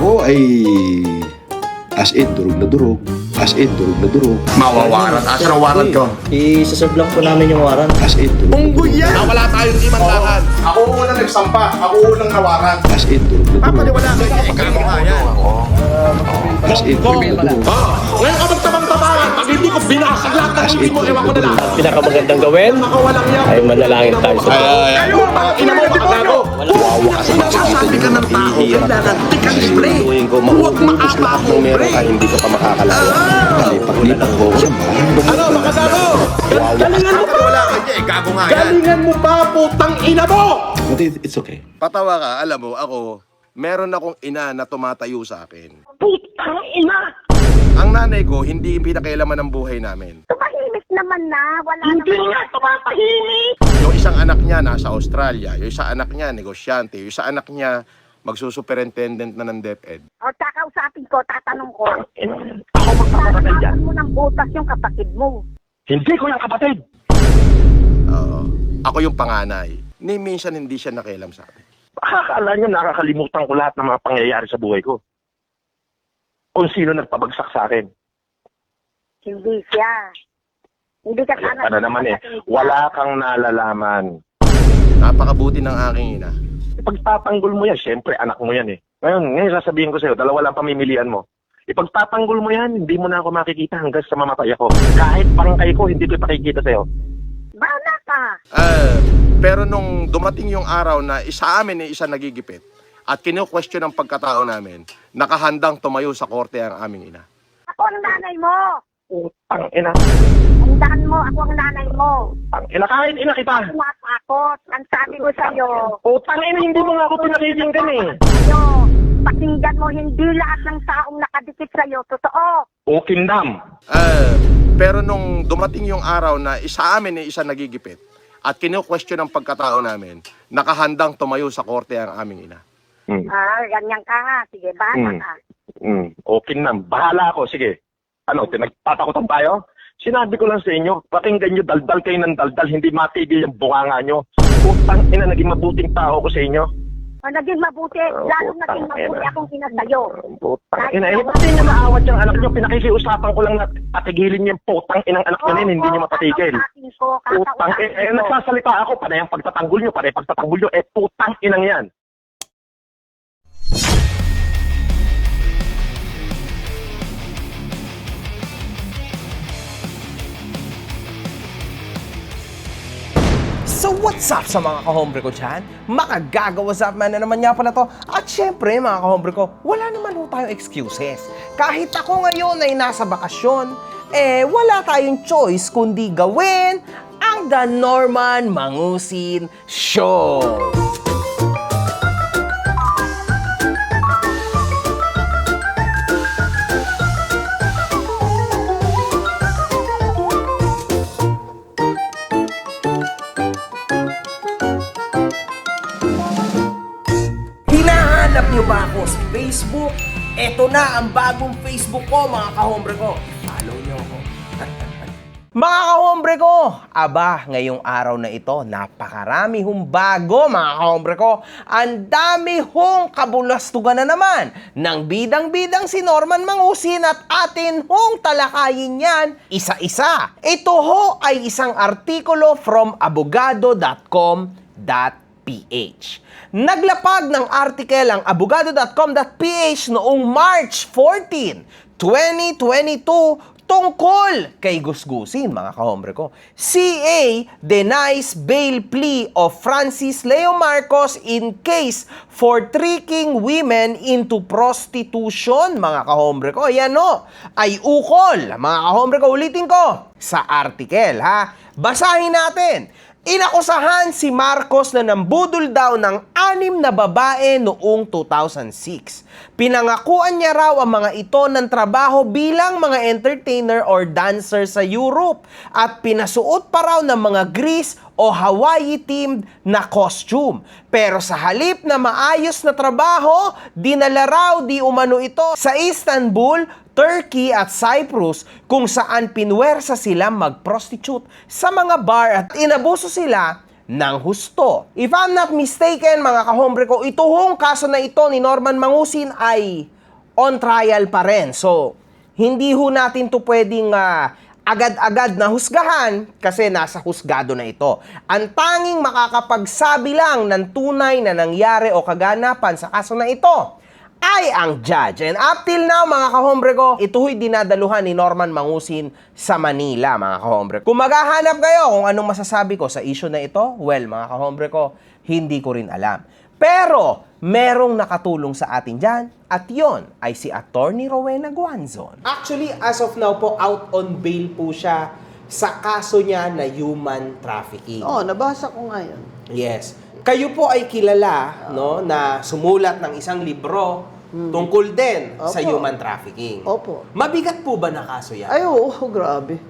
Ako ay as in, durog na durog. As in, durog na durog. Mawawaran. Asa ang waran ko? I-serve lang po namin yung warrant. As in, durog na durog. Unggoy yan! Wala tayong imandahan. Ako unang nagsampa. Ako unang nawaran. As in, durog na durog. Papaniwala ka niya. Ikaw mo nga yan. As in, durog na durog. Ngayon ka magtabang-tabangan. Pag hindi ko binasag lahat ng hindi mo, ewan ko na lang. Pinakamagandang gawin Nakawalang yan. ay manalangin tayo sa Kayo, mga ina mo, bakalago. Sinasasabi ka ng tao, kailangan tikang spray. Huwag maapa mo, pre. Hindi ka pa makakalaya. Kasi paglipat ko ako sa bahay. Ano, makagago? Galingan mo pa! Wala ka niya, gago nga yan. Galingan mo pa, putang ina mo! But it's okay. Patawa ka, alam mo, ako, meron akong ina na tumatayo sa akin. Putang ina! Ang nanay ko, hindi pinakialaman ng buhay namin. Tumahimik naman na. Wala Hindi naman. nga tumatahimik! Yung isang anak niya nasa Australia, yung isang anak niya negosyante, yung isang anak niya magsusuperintendent na ng DepEd. O, kakausapin ko, tatanong ko. Ako magpapakatay dyan. Saan mo ng butas yung kapatid mo? Hindi ko yung kapatid. Oo. Ako yung panganay. Ni minsan hindi siya nakialam sa akin. Akala niyo nakakalimutan ko lahat ng mga pangyayari sa buhay ko. Kung sino nagpabagsak sa akin. Hindi siya. Hindi ka sana... Ano naman eh, wala kang nalalaman. Napakabuti ng aking ina. Ipagtatanggol mo yan, syempre anak mo yan eh. Ngayon sasabihin ko sa'yo, dalawa lang pamimilian mo. Ipagtatanggol mo yan, hindi mo na ako makikita hanggang sa mamatay ako. Kahit barangay ko, hindi ko ipakikita sa'yo. Bahala ka. Pero nung dumating yung araw na isa amin ay isa nagigipit at kinu-question ang pagkatao namin, nakahandang tumayo sa korte ang aming ina. Ako ang nanay mo. Putang ina. Tandaan mo, ako ang nanay mo. Putang ina, kahit ina kita. Tumatakot. Ang sabi ko sa'yo. Putang ina, hindi mo nga ako pinakikinggan eh. Sa'yo, pakinggan mo, hindi lahat ng taong nakadikit sa'yo. Totoo. O kindam. Pero nung dumating yung araw na isa amin ay isa nagigipit at kinu-question ang pagkatao namin, nakahandang tumayo sa korte ang aming ina. Ganyan ka ha. Sige, bahala ka. O kindam, bahala ako, sige. Ano, nagtatakotan tayo? Sinabi ko lang sa inyo, pakinggan nyo, daldal kayo ng daldal, hindi matigil yung bunganga nyo. Putang ina, naging mabuting tao ko sa inyo. O, naging mabuti. Lalo naging mabuti akong sinasayo. Putang ina, eh, pati nyo naawat yung anak nyo, pinakikiusapan ko lang na patigilin nyo yung putang inang anak nyo na yun, hindi nyo mapatigil. Putang ina, eh, nagsasalita ako, panay ang pagtatanggol nyo, panay pagtatanggol nyo, putang inang yan. So what's up sa mga kahombre ko dyan? Makagagawas up man na naman nga pala to. At syempre mga kahombre ko, wala naman ho tayong excuses. Kahit ako ngayon ay nasa bakasyon, wala tayong choice kundi gawin ang The Norman Mangusin Show. Hinahanap niyo ba ako sa Facebook? Eto na ang bagong Facebook ko, mga kahombre ko. I-follow niyo ako. Mga kahombre ko, aba, ngayong araw na ito, napakarami hong bago, mga kahombre ko. Ang dami hong kabulastugan na naman ng bidang-bidang si Norman Mangusin at atin hong talakayin yan isa-isa. Ito ho ay isang artikulo from abogado.com.ph. Naglapag ng article ang abogado.com.ph noong March 14, 2022 tungkol kay Gusgusin, mga kahombre ko. CA denies bail plea of Francis Leo Marcos in case for tricking women into prostitution, mga kahombre ko. Ayan o, ay ukol, mga kahombre ko. Ulitin ko, sa article, ha? Basahin natin. Inakusahan si Marcos na nambudol daw ng 6 na babae noong 2006. Pinangakuan niya raw ang mga ito ng trabaho bilang mga entertainer or dancer sa Europe at pinasuot pa raw ng mga Greece o Hawaii-themed na costume. Pero sa halip na maayos na trabaho, dinala raw di umano ito sa Istanbul, Turkey at Cyprus kung saan pinwersa sila mag-prostitute sa mga bar at inabuso sila ng husto. If I'm not mistaken, mga kahombre ko, ito hong kaso na ito ni Norman Mangusin ay on trial pa rin. So, hindi ho natin to pwedeng agad-agad na husgahan kasi nasa husgado na ito. Ang tanging makakapagsabi lang ng tunay na nangyari o kaganapan sa kaso na ito ay ang judge. And up till now, mga kahombre ko, ito ho'y dinadaluhan ni Norman Mangusin sa Manila, mga kahombre. Kung maghahanap kayo kung anong masasabi ko sa issue na ito, well, mga kahombre ko, hindi ko rin alam. Pero, merong nakatulong sa atin dyan, at yon ay si Attorney Rowena Guanzon. Actually, as of now po, out on bail po siya sa kaso niya na human trafficking. Oh, nabasa ko nga yun. Yes. Kayo po ay kilala, no, na sumulat ng isang libro tungkol din sa Opo. human trafficking. Opo. Mabigat po ba na kaso yan? Ay, oo, grabe.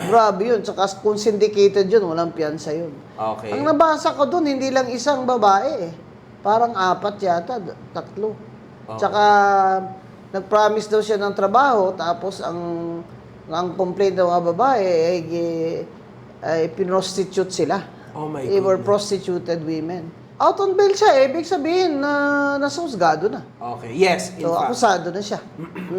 Grabe yun. Tsaka kung syndicated yun, walang piyansa yun. Okay. Ang nabasa ko dun, hindi lang isang babae eh. Parang 4 yata, 3. Tsaka, nag-promise daw siya ng trabaho, tapos ang complaint ng mga babae ay prostitute sila. Oh my They were goodness. prostituted women. Out on bail siya, ibig sabihin na nasa husgado na. Okay, yes, in So, fact. akusado na siya.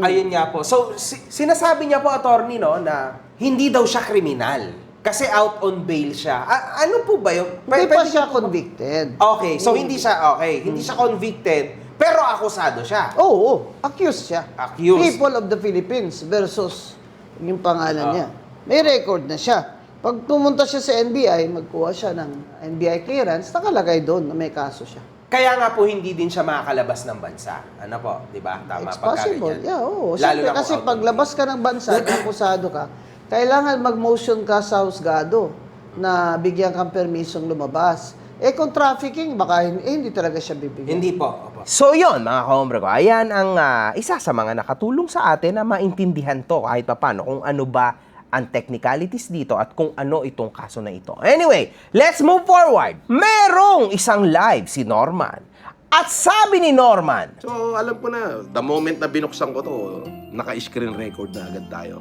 Ayun nga po. So, sinasabi niya po, attorney, no, na hindi daw siya kriminal. Kasi out on bail siya. Ano po ba yun? Hindi pa Pwede- siya convicted. Okay, so hindi siya, hindi siya convicted, pero akusado siya. Oo, accused siya. Accused. People of the Philippines versus yung pangalan niya. May record na siya. Pag pumunta siya sa NBI, magkuha siya ng NBI clearance, nakalagay doon na may kaso siya. Kaya nga po hindi din siya makakalabas ng bansa. Ano po, 'di ba? Tama It's pagka possible. ganyan. Yeah, oo. Lalo Siyempre, na kung kasi out on paglabas ka ng bansa, akusado ka, kailangan mag-motion ka sa husgado na bigyan kang permisong lumabas. Eh kung trafficking, baka hindi talaga siya bibigyan. Hindi po. Opo. So yun, mga kahombre ko, ayan ang isa sa mga nakatulong sa atin na maintindihan to kahit pa paano kung ano ba ang technicalities dito at kung ano itong kaso na ito. Anyway, let's move forward. Merong isang live si Norman. At sabi ni Norman, So, alam ko na, the moment na binuksan ko to, naka-screen record na agad tayo.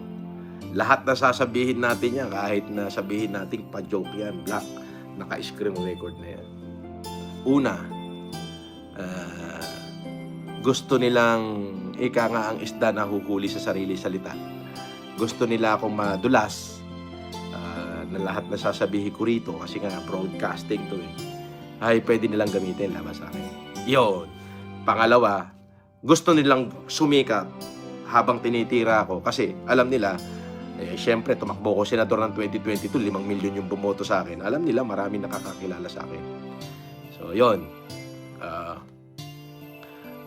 Lahat na sasabihin natin yan, kahit na sabihin natin pa-joke yan, black, naka-screen record na yan. Una, gusto nilang ika nga ang isda na huhuli sa sarili salita. Gusto nila akong madulas na lahat na sasabihin ko rito kasi nga broadcasting to ay pwede nilang gamitin laban sa akin. Yun. Pangalawa, gusto nilang sumikat habang tinitira ako kasi alam nila syempre tumakbo ko senador ng 2022, 5 milyon yung bumoto sa akin. Alam nila maraming nakakakilala sa akin. So, yun.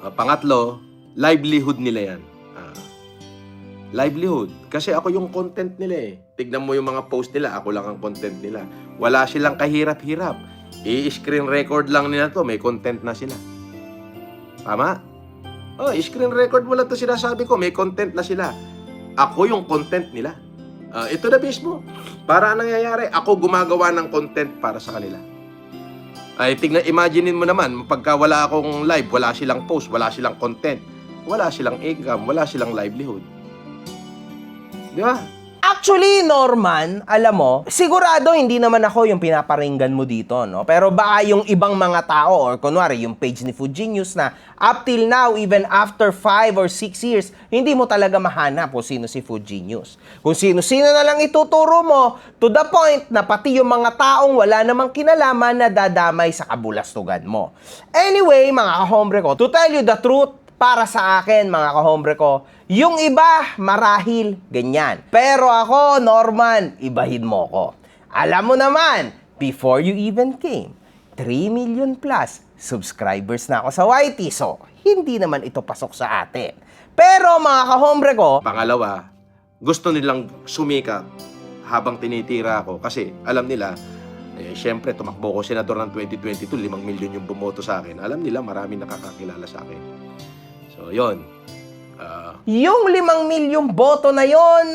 Pangatlo, livelihood nila yan. Livelihood. Kasi ako yung content nila eh. Tignan mo yung mga post nila, ako lang ang content nila. Wala silang kahirap-hirap. I-screen record lang nila to, may content na sila. Tama? Oh, i-screen record mo lang to sinasabi ko, may content na sila. Ako yung content nila. Ito na mismo. Para nangyayari, ako gumagawa ng content para sa kanila. Ay, imaginein mo naman, pagka wala akong live, wala silang post, wala silang content, wala silang income, wala silang livelihood. Di ba? actually, Norman, alam mo, sigurado hindi naman ako yung pinaparinggan mo dito, no? Pero baka yung ibang mga tao, or kunwari, yung page ni Fujinius na up till now, even after 5 or 6 years, hindi mo talaga mahanap kung sino si Fujinius. Kung sino-sino na lang ituturo mo, to the point na pati yung mga taong wala namang kinalaman na dadamay sa kabulastugan mo. Anyway, mga kahombre ko, to tell you the truth, para sa akin, mga kahombre ko, yung iba, marahil, ganyan. Pero ako, Norman, ibahin mo ko. Alam mo naman, before you even came, 3 million plus subscribers na ako sa YT. So, hindi naman ito pasok sa atin. Pero mga kahombre ko, Pangalawa, gusto nilang sumikat habang tinitira ako kasi alam nila, syempre tumakbo ko senador ng 2022, 5 milyon yung bumoto sa akin. Alam nila maraming nakakakilala sa akin. So, yun. yung 5 milyong boto na yon,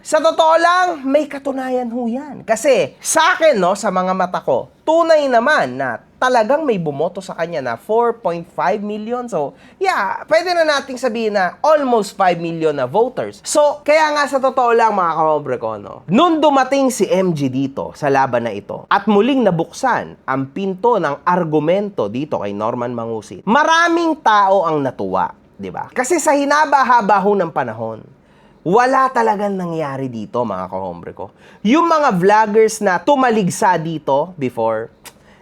sa totoo lang, may katunayan ho yan. Kasi sa akin, no, sa mga mata ko, tunay naman na talagang may bumoto sa kanya na 4.5 million. So, yeah, pwede na nating sabihin na almost 5 million na voters. So, kaya nga sa totoo lang, mga kaobre ko, no, nung dumating si MG dito sa laban na ito at muling nabuksan ang pinto ng argumento dito kay Norman Mangusin, maraming tao ang natuwa. di ba? Kasi sa hinaba-haba ho ng panahon, wala talagang nangyari dito, mga kahombre ko. Yung mga vloggers na tumaligsa dito before,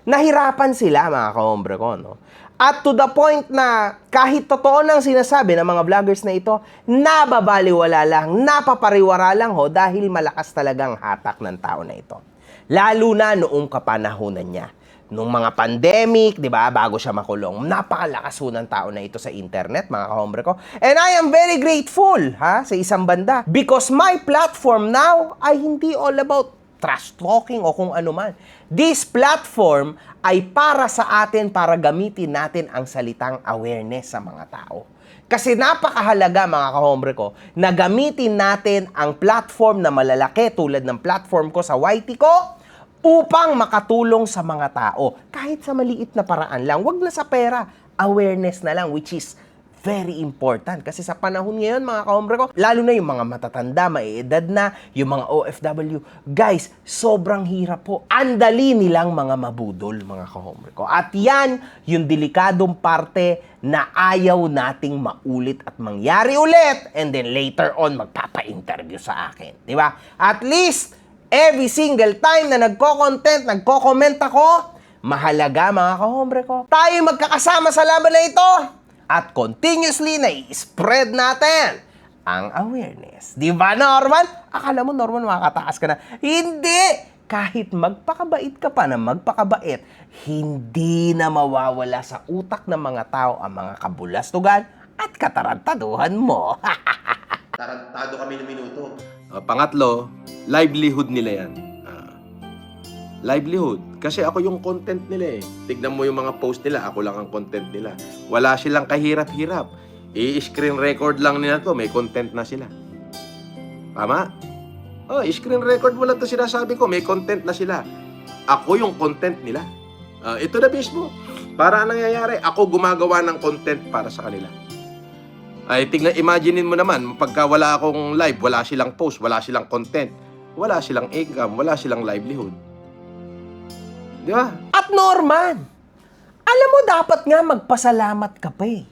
nahirapan sila, mga kahombre ko, no? At to the point na kahit totoo nang sinasabi ng mga vloggers na ito, nababaliwala lang, napapariwara lang ho dahil malakas talagang hatak ng tao na ito. Lalo na noong kapanahunan niya. Nung mga pandemic, di ba, bago siya makulong, napakalakas ho ng tao na ito sa internet, mga kahombre ko. And I am very grateful, sa isang banda. Because my platform now ay hindi all about trash talking o kung ano man. This platform ay para sa atin, para gamitin natin ang salitang awareness sa mga tao. Kasi napakahalaga, mga kahombre ko, na gamitin natin ang platform na malalaki tulad ng platform ko sa YT ko upang makatulong sa mga tao. Kahit sa maliit na paraan lang, wag na sa pera, awareness na lang, which is very important. Kasi sa panahon ngayon, mga kahombre ko, lalo na yung mga matatanda, maiedad na, yung mga OFW, guys, sobrang hirap po. Andali nilang mga mabudol, mga kahombre ko. At yan, yung delikadong parte na ayaw nating maulit at mangyari ulit. And then later on, magpapa-interview sa akin. Di ba? At least, every single time na nagko-content, nagko-comment ako, mahalaga, mga kahombre ko, tayo magkakasama sa laban na ito at continuously na i-spread natin ang awareness. Di ba, Norman? Akala mo, Norman, makakatakas ka na. Hindi! Kahit magpakabait ka pa na magpakabait, hindi na mawawala sa utak ng mga tao ang mga kabulastugan at katarantaduhan mo. Tarantado kami ng minuto. Pangatlo, livelihood nila yan. Livelihood. Kasi ako yung content nila eh. Tignan mo yung mga post nila, ako lang ang content nila. Wala silang kahirap-hirap. I-screen record lang nila to, may content na sila. Tama? Screen record mo lang to sinasabi ko, may content na sila. Ako yung content nila. Ito na mismo. Para anong nangyayari, ako gumagawa ng content para sa kanila. Ay, imaginein mo naman, pagka wala akong live, wala silang post, wala silang content, wala silang income, wala silang livelihood. Di ba? At Norman, alam mo dapat nga magpasalamat ka pa eh.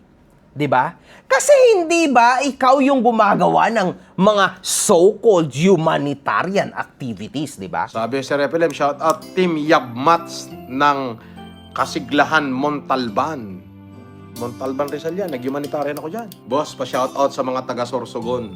Di ba? Kasi hindi ba ikaw yung gumagawa ng mga so-called humanitarian activities, di ba? Sabi sa Repelem, shout out Team Yabmats ng Kasiglahan, Montalban. Montalban Rizal yan, nag-humanitarian ako dyan. Boss, pa-shout out sa mga taga Sorsogon.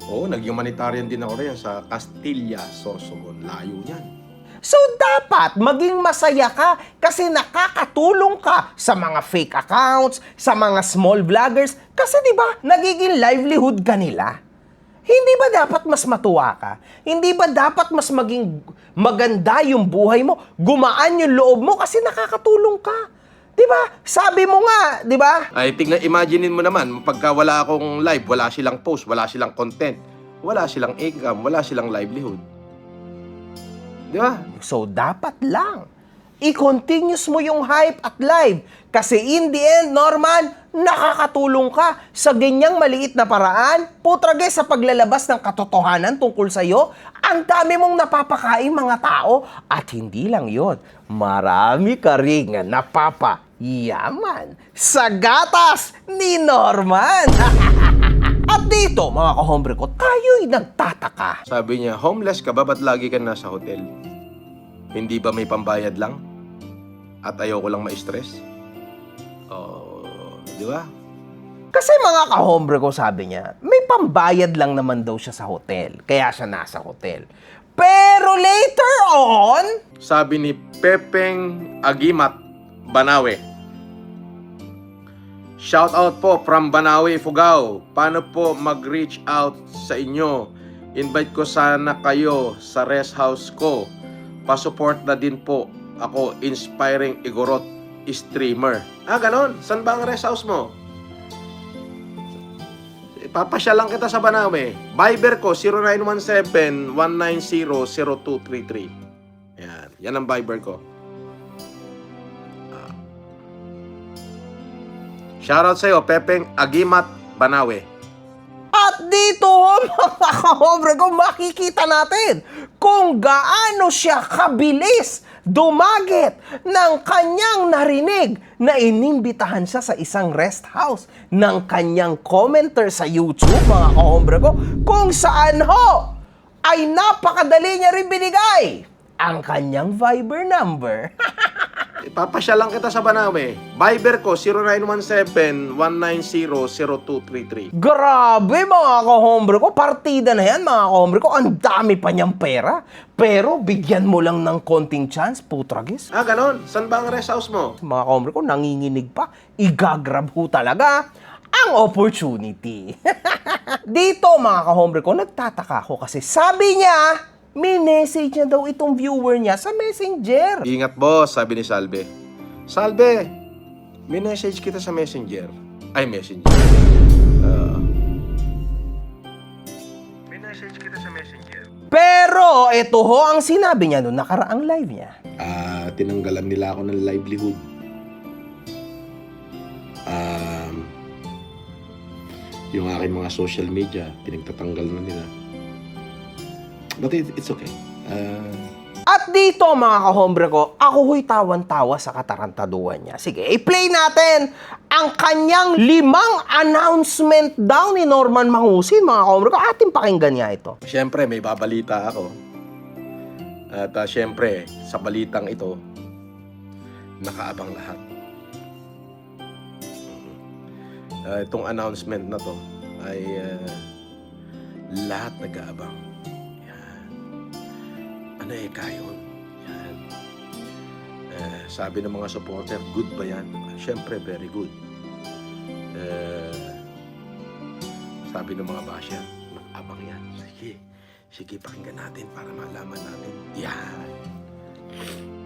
Oo, nag-humanitarian din ako rin sa Castilla, Sorsogon. Layo niyan. So, dapat maging masaya ka kasi nakakatulong ka sa mga fake accounts, sa mga small vloggers, kasi di ba, nagiging livelihood ka nila. Hindi ba dapat mas matuwa ka? Hindi ba dapat mas maging maganda yung buhay mo? Gumaan yung loob mo kasi nakakatulong ka. Di ba? Sabi mo nga, di ba? Ay, imaginein mo naman, pagka wala akong live, wala silang post, wala silang content, wala silang income, wala silang livelihood. Di ba? So, dapat lang i-continuous mo yung hype at live. Kasi in the end, Norman, nakakatulong ka sa ganyang maliit na paraan. Putrage sa paglalabas ng katotohanan tungkol sa'yo, ang dami mong napapakain mga tao. At hindi lang yon, marami ka ring napapayaman sa gatas ni Norman. At dito, mga kahombre ko, tayo'y nagtataka. Sabi niya, homeless ka ba? Ba't lagi ka nasa hotel? Hindi ba may pambayad lang? At ayaw ko lang ma-stress? Di ba? Kasi mga kahombre ko, sabi niya, may pambayad lang naman daw siya sa hotel. Kaya siya nasa hotel. Pero later on, Sabi ni Pepeng Agimat Banawe, shout out po from Banawe, Fugao. Paano po mag-reach out sa inyo? Invite ko sana kayo sa rest house ko. Pasupport na din po ako, inspiring Igorot streamer. Ganon? San ba ang rest house mo? Papasya lang kita sa Banawe. Viber ko, 0917-190-0233. Yan ang Viber ko. Shoutout sa'yo, Pepeng Agimat Banawe. at At dito, mga kahobre ko, makikita natin kung gaano siya kabilis dumagit ng kanyang narinig na inimbitahan siya sa isang rest house ng kanyang commenter sa YouTube, mga kahobre ko, kung saan ho ay napakadali niya rin binigay ang kanyang Viber number. Ipapasyalan kita sa Banawe. Viber ko, 0917-190-0233. Grabe mga kahombre ko, partida na yan mga kahombre ko, ang dami pa niyang pera. Pero bigyan mo lang ng konting chance, putragis. Ah, ganon? San ba ang rest house mo? Mga kahombre ko, nanginginig pa, igagrab ho talaga ang opportunity. Dito mga kahombre ko, nagtataka ako kasi sabi niya, may message niya daw itong viewer niya sa Messenger. Ingat boss, sabi ni Salve. Salve, may message kita sa Messenger. Ay, Messenger. May message kita sa Messenger. Pero ito ho ang sinabi niya noong nakaraang live niya. Tinanggalan nila ako ng livelihood. Yung aking mga social media, pinagtatanggal na nila. But it's okay. At dito mga kahombre ko, ako huy tawan-tawa sa katarantaduhan niya. Sige, i-play natin ang kanyang 5 announcement daw ni Norman Mangusin, mga kahombre ko. Ating pakinggan niya ito. Siyempre, may babalita ako. At siyempre, sa balitang ito, nakaabang lahat. Itong announcement na to ay lahat nag-aabang. Ano kayon? Yan. Sabi ng mga supporter, good ba yan? Siyempre, very good. Sabi ng mga basher, abang yan. Sige, pakinggan natin para malaman natin. Yan.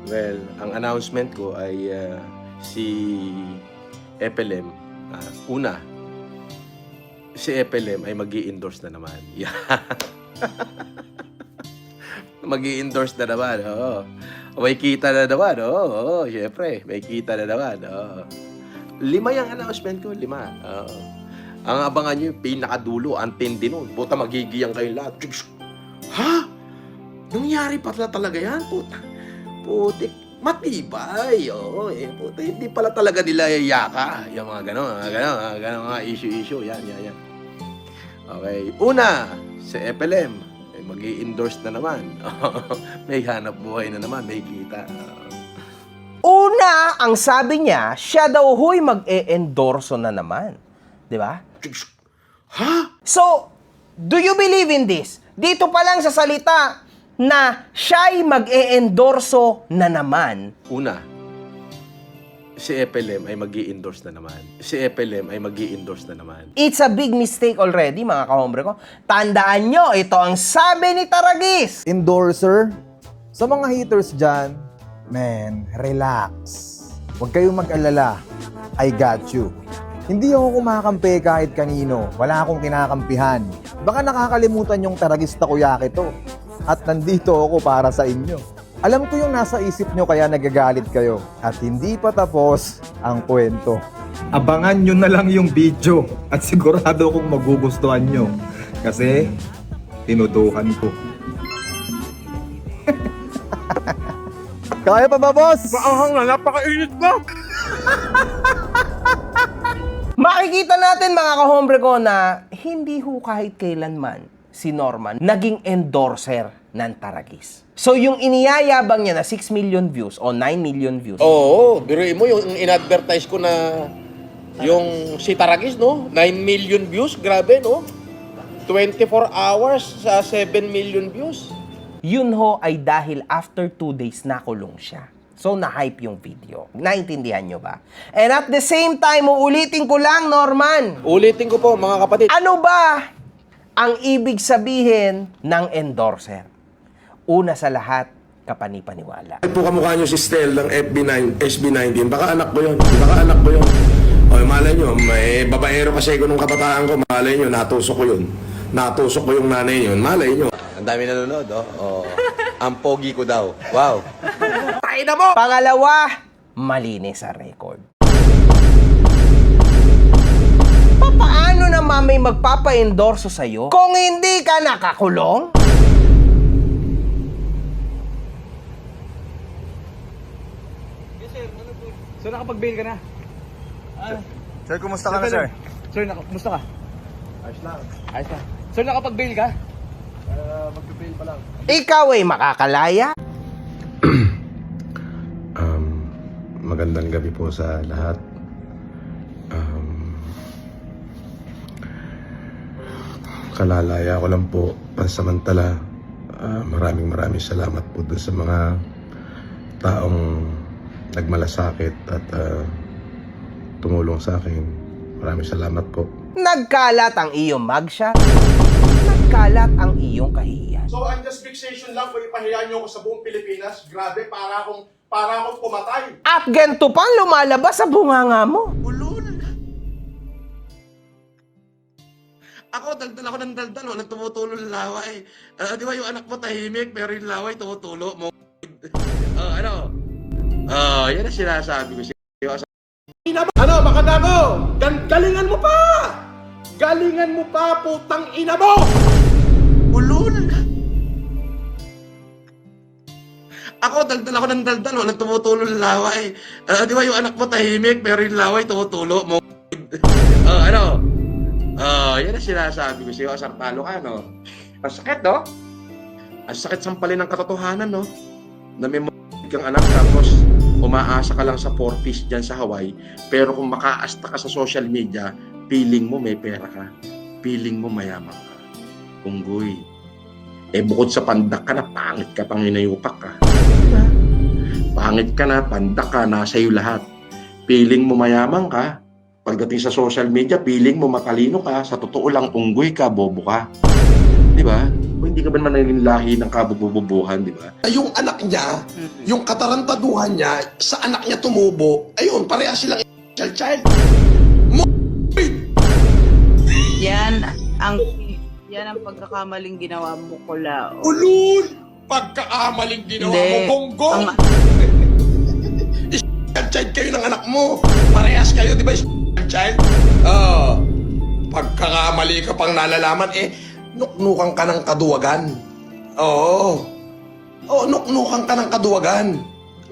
Well, ang announcement ko ay si FLM. Una, si FLM ay mag-i-endorse na naman. Yan. Mag-i-endorse na naman, oo. May kita na naman, oo. Siyempre, may kita na naman, oo. 5 yung announcement ko, 5. Oo. Ang abangan nyo, yung pinakadulo, ang tindi nun. Puta, magigiyang kayo lahat. Ha? Nangyari pa talaga yan? Putik, matibay, oo. Puta, hindi pala talaga nila yaka. Yung mga gano'n, mga issue, yan. Okay, una, si FLM. Mag-i-endorse na naman. May hanap buhay na naman, may kita. Una, ang sabi niya, siya daw huy mag-e-endorso na naman. Di ba? Ha? So, do you believe in this? Dito pa lang sa salita na siya'y mag-e-endorso na naman. Una, si FLM ay mag-i-endorse na naman. It's a big mistake already, mga kahombre ko. Tandaan nyo, ito ang sabi ni Taragis. Endorser, sa mga haters dyan, man, relax. Huwag kayong mag-alala. I got you. Hindi ako kumakampi kahit kanino. Wala akong kinakampihan. Baka nakakalimutan yung Taragis Takoyaki to. At nandito ako para sa inyo. Alam ko yung nasa isip nyo kaya nagagalit kayo. At hindi pa tapos ang kwento. Abangan nyo na lang yung video at sigurado kong magugustuhan nyo. Kasi tinutukan ko. Kaya pa ba, boss? Maanghang na, napakainit ba? Makikita natin mga kahombre ko na hindi ho kahit kailanman si Norman naging endorser ng Taragis. So yung iniyayabang niya na 6 million views o 9 million views. Oo, biruin mo yung in-advertise ko na yung si Taragis, no? 9 million views, grabe, no? 24 hours sa 7 million views. Yun ho ay dahil after 2 days nakulong siya. So na-hype yung video. Naintindihan nyo ba? And at the same time, uulitin ko lang, Norman. Ulitin ko po, mga kapatid. Ano ba ang ibig sabihin ng endorser? Una sa lahat, kapanipaniwala. Po kamukha nyo si Stel ng SB19. Baka anak ko yun. O, malay nyo, may babaero kasi ko nung kabataan ko. Malay nyo, natusok ko yun. Natusok ko yung nanay yun. Malay nyo. Ang dami nanonood, oh. Ang pogi ko daw. Wow. Pangalawa, malinis sa record. Paano naman may magpapa-endorso sa'yo kung hindi ka nakakulong? Sir, nakapag-bail ka na? Sir, kumusta ka na, sir? Sir, kumusta ka? Ayos lang. Sir, nakapag-bail ka? Mag-bail pa lang. Ikaw ay makakalaya? Magandang gabi po sa lahat. Kalalaya ko lang po pansamantala. Maraming salamat po dun sa mga taong nagmalasakit at tumulong sa akin. Maraming salamat po. Nagkalat ang iyong mugshot. Nagkalat ang iyong kahihiyan. So, ang just fixation lang kung ipahiya nyo ako sa buong Pilipinas. Grabe, para akong pumatay. At ganito pang lumalabas sa bunganga mo. Ako, daldal ako ng daldal, walang tumutulo ng laway. Di ba yung anak mo tahimik, pero yung laway tumutulo mo. Yan ang sinasabi ko sa'yo. Ano, makadago? Galingan mo pa! Galingan mo pa, putang ina mo! Ulul! Ako, daldal ako ng daldal, walang tumutulo ng laway. Di ba yung anak mo tahimik, pero yung laway tumutulo mo. Yan ang sinasabi ko sa'yo, asartalo ka, no? Ang sakit, no? Ang sakit sampalin ng katotohanan, no? Na may kang anak tapos umaasa ka lang sa 4-piece dyan sa Hawaii, pero kung makaasta ka sa social media, feeling mo may pera ka. Feeling mo mayaman ka. Unggoy. Bukod sa pandak ka na, pangit ka, panginayupak ka. Diba? Pangit ka na, pandak ka, nasa iyo lahat. Feeling mo mayaman ka. Pagdating sa social media, feeling mo matalino ka, sa totoo lang unggoy ka, bobo ka. Di ba? O hindi ka ba naman naging lahi ng kabububuhan, di ba? Yung anak niya, yung katarantaduhan niya, sa anak niya tumubo, ayun, parehas silang child. Yan ang pagkakamaling ginawa mo, Kulao. Ulul! Pagkakamaling ginawa mo, bonggong! Child kayo ng anak mo. Parehas kayo, di ba? Child? Pagkakamali ka pang nalalaman, nuknukan ka ng kaduwagan. Oo, nuknukan ka ng kaduwagan.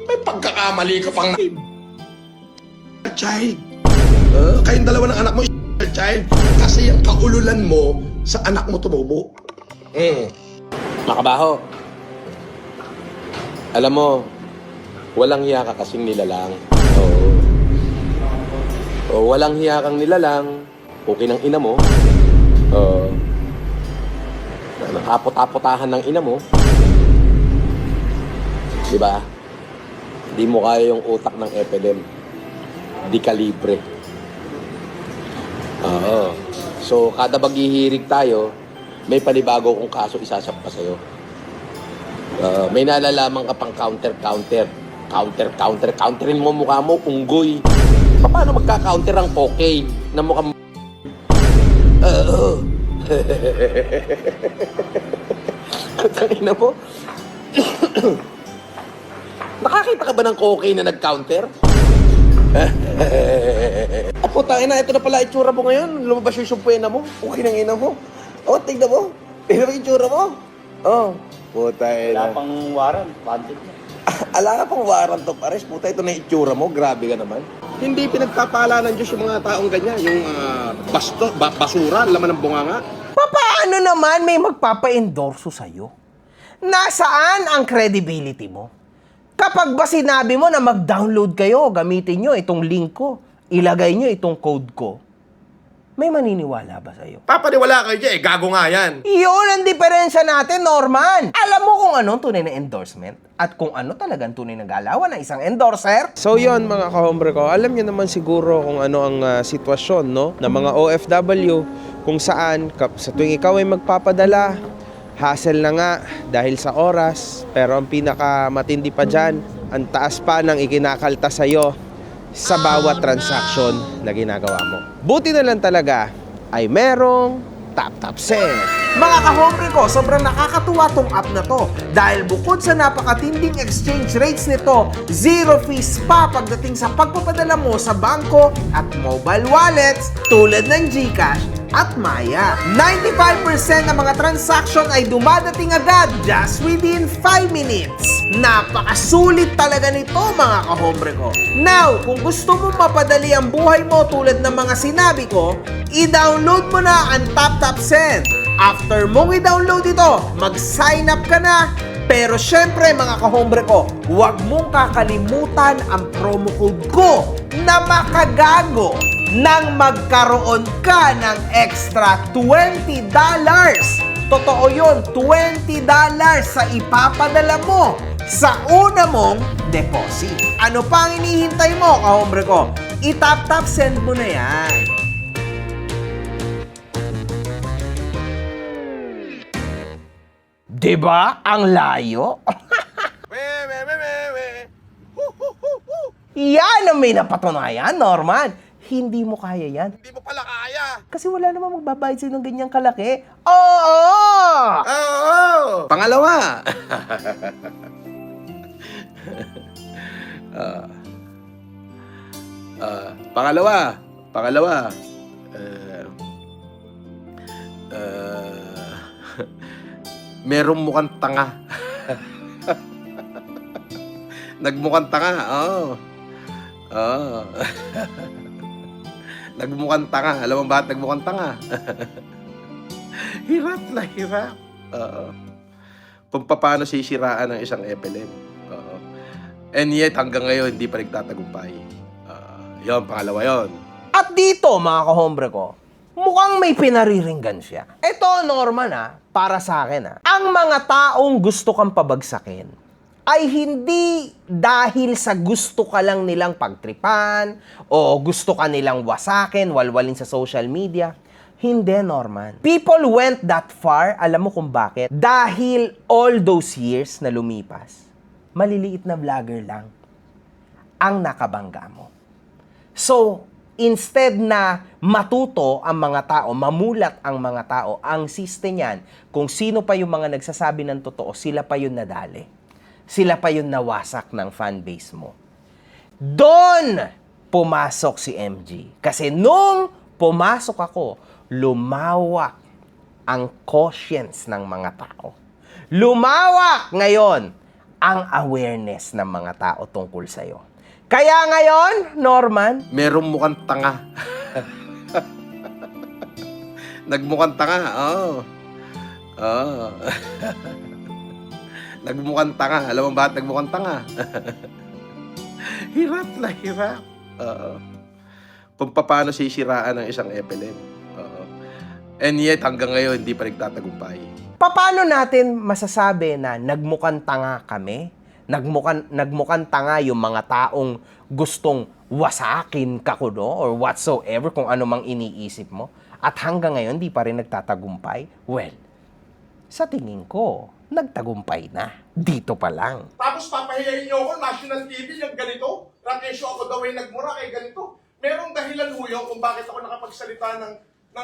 May pagkakamali ka pang child. Kayong dalawa ng anak mo, child. Kasi yung kaululan mo sa anak mo tumubo. Makabaho. Alam mo, walang hiya ka kasing nilalang. Walang hiya kang nilalang. Okay ng ina mo. Nakapot-apotahan ng ina mo. Diba? Hindi mo kaya yung utak ng epidem. Di kalibre. So, kada maghihirig tayo, may panibago kong kaso isasampa sa'yo. May nalalaman ka pang counterin mo mukha mo, unggoy. Paano magka-counter ang okay na mukhang Tangina mo. Nakakita ka ba ng okay na nag-counter? Apo, tangina, ito na pala itsura mo ngayon. Lumabas yung sumpwena mo. Okay nang ina mo. Tignan mo. Tignan mo yung itsura mo. Puta, Wala pang warrant. Wanted na. Ala ka pang warrant of arrest. Puta, ito na yung itsura mo. Grabe ka naman. Hindi pinagpapala ng Diyos yung mga taong ganyan. Yung basura, laman ng bunganga. Paano naman may magpapa-endorso sa'yo? Nasaan ang credibility mo? Kapag ba sinabi mo na mag-download kayo, gamitin nyo itong link ko, ilagay nyo itong code ko, may maniniwala ba sa'yo? Papaniwala kayo dyan, gago nga yan. Yun ang diferensya natin, Norman. Alam mo kung anong tunay na endorsement at kung ano talagang tunay na galawan ng isang endorser? So yon mga kahombre ko, alam niyo naman siguro kung ano ang sitwasyon, no? Na mga OFW, kung saan, sa tuwing ikaw ay magpapadala, hassle na nga dahil sa oras, pero ang pinakamatindi pa dyan, ang taas pa ng ikinakalta sa'yo sa bawat transaction na ginagawa mo. Buti na lang talaga ay merong tap send. Mga kahombre ko, sobrang nakakatuwa tong app na to dahil bukod sa napakatinding exchange rates nito, zero fees pa pagdating sa pagpapadala mo sa bangko at mobile wallets tulad ng GCash at Maya. 95% ng mga transaction ay dumadating agad just within 5 minutes. Napakasulit talaga nito mga kahombre ko. Now, kung gusto mo mapadali ang buhay mo tulad ng mga sinabi ko, i-download mo na ang TapTapSend. After mong i-download ito, mag-sign up ka na. Pero syempre mga kahombre ko, huwag mong kakalimutan ang promo code ko na makagago nang magkaroon ka ng extra $20. Totoo yun, $20 sa ipapadala mo sa una mong deposit. Ano pa ang hinihintay mo, kahombre ko? I-tap-tap-send mo na yan. Diba? Ang layo? Yan ang may napatunayan, Norman. Hindi mo kaya yan. Hindi mo pala kaya. Kasi wala namang magbabayad sa'yo ng ganyang kalaki. Oo! Oo! Pangalawa. Pangalawa. Merong mukhang tanga. Nagmukhang tanga, Nagmukhang tanga. Alam mo bakit nagmukhang tanga? Hirap na hirap. Kung paano sisiraan ng isang FLM. And yet, hanggang ngayon, hindi pa nagtatagumpay. Yun, pangalawa yun. At dito, mga kahombre ko, mukhang may pinariringgan siya. Ito, Norman, para sa akin, ang mga taong gusto kang pabagsakin ay hindi dahil sa gusto ka lang nilang pagtripan o gusto ka nilang wasakin, walwalin sa social media. Hindi, Norman. People went that far, alam mo kung bakit? Dahil all those years na lumipas, maliliit na vlogger lang ang nakabangga mo. So, instead na matuto ang mga tao, mamulat ang mga tao, ang siste niyan, kung sino pa yung mga nagsasabi ng totoo, sila pa yung nadali. Sila pa yung nawasak ng fanbase mo. Doon pumasok si MG. Kasi nung pumasok ako, lumawak ang conscience ng mga tao. Lumawak ngayon ang awareness ng mga tao tungkol sa'yo. Kaya ngayon, Norman, merong mukhang tanga. Nagmukhang tanga, Nagmukhang tanga. Alam mo bakit nagmukhang tanga? Hirap na hirap. Kung paano sisiraan ng isang FLM. And yet, hanggang ngayon, hindi pa nagtatagumpay. paano natin masasabi na nagmukhang tanga kami? Nagmukhang tanga yung mga taong gustong wasakin ka ko, no? Or whatsoever, kung ano mang iniisip mo. At hanggang ngayon, di pa rin nagtatagumpay? Well, sa tingin ko, nagtagumpay na. Dito pa lang. Tapos papahiyahin niyo ako, national TV, yung ganito. Rakesyo ako daw ay nagmura kay ganito. Merong dahilan ho yun kung bakit ako nakapagsalita ng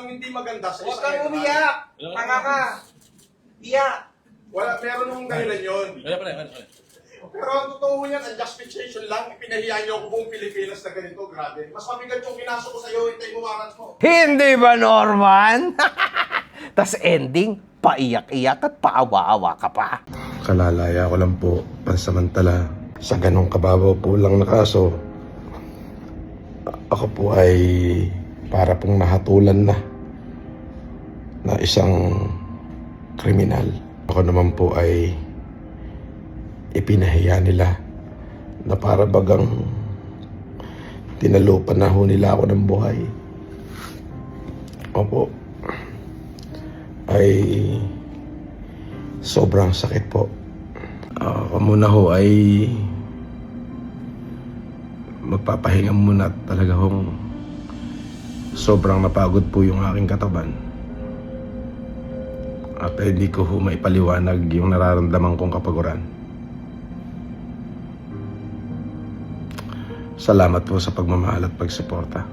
hindi maganda sa isang... Huwag kang umiyak! Tanga ka! Iyak! Meron hong dahilan yun. Wala. Pero ang totoo yan, ang justification lang, pinahiya niyo ako buong Pilipinas na ganito, grabe. Mas mabigat yung kinasok ko sa'yo, hintay mo warat mo. Hindi ba, Norman? Tas ending, paiyak-iyak at paawa-awa ka pa. Kalalaya ko lang po, pansamantala. Sa ganong kababaw po lang na kaso, ako po ay para pong nahatulan na isang kriminal. Ako naman po ay ipinahiya nila na para bagang tinalupan na ho nila ako ng buhay. Opo. Ay sobrang sakit po. Ako muna ho ay magpapahinga muna, talaga hong sobrang napagod po yung aking katawan. At hindi ko ho maipaliwanag yung nararamdaman kong kapaguran. Salamat po sa pagmamahal at pagsuporta.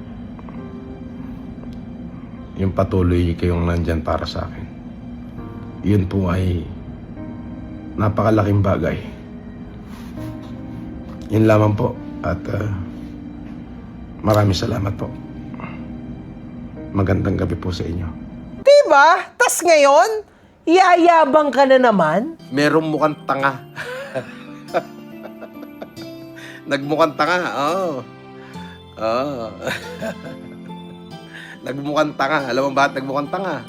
Yung patuloy kayong nandyan para sa akin. Yun po ay napakalaking bagay. Yun lamang po. At maraming salamat po. Magandang gabi po sa inyo. Diba? Tas ngayon, yayabang ka na naman? Merong mukhang tanga. Nagmukhang tanga, oo. Oo. Nagmukhang tanga. Alam mo bakit nagmukhang tanga?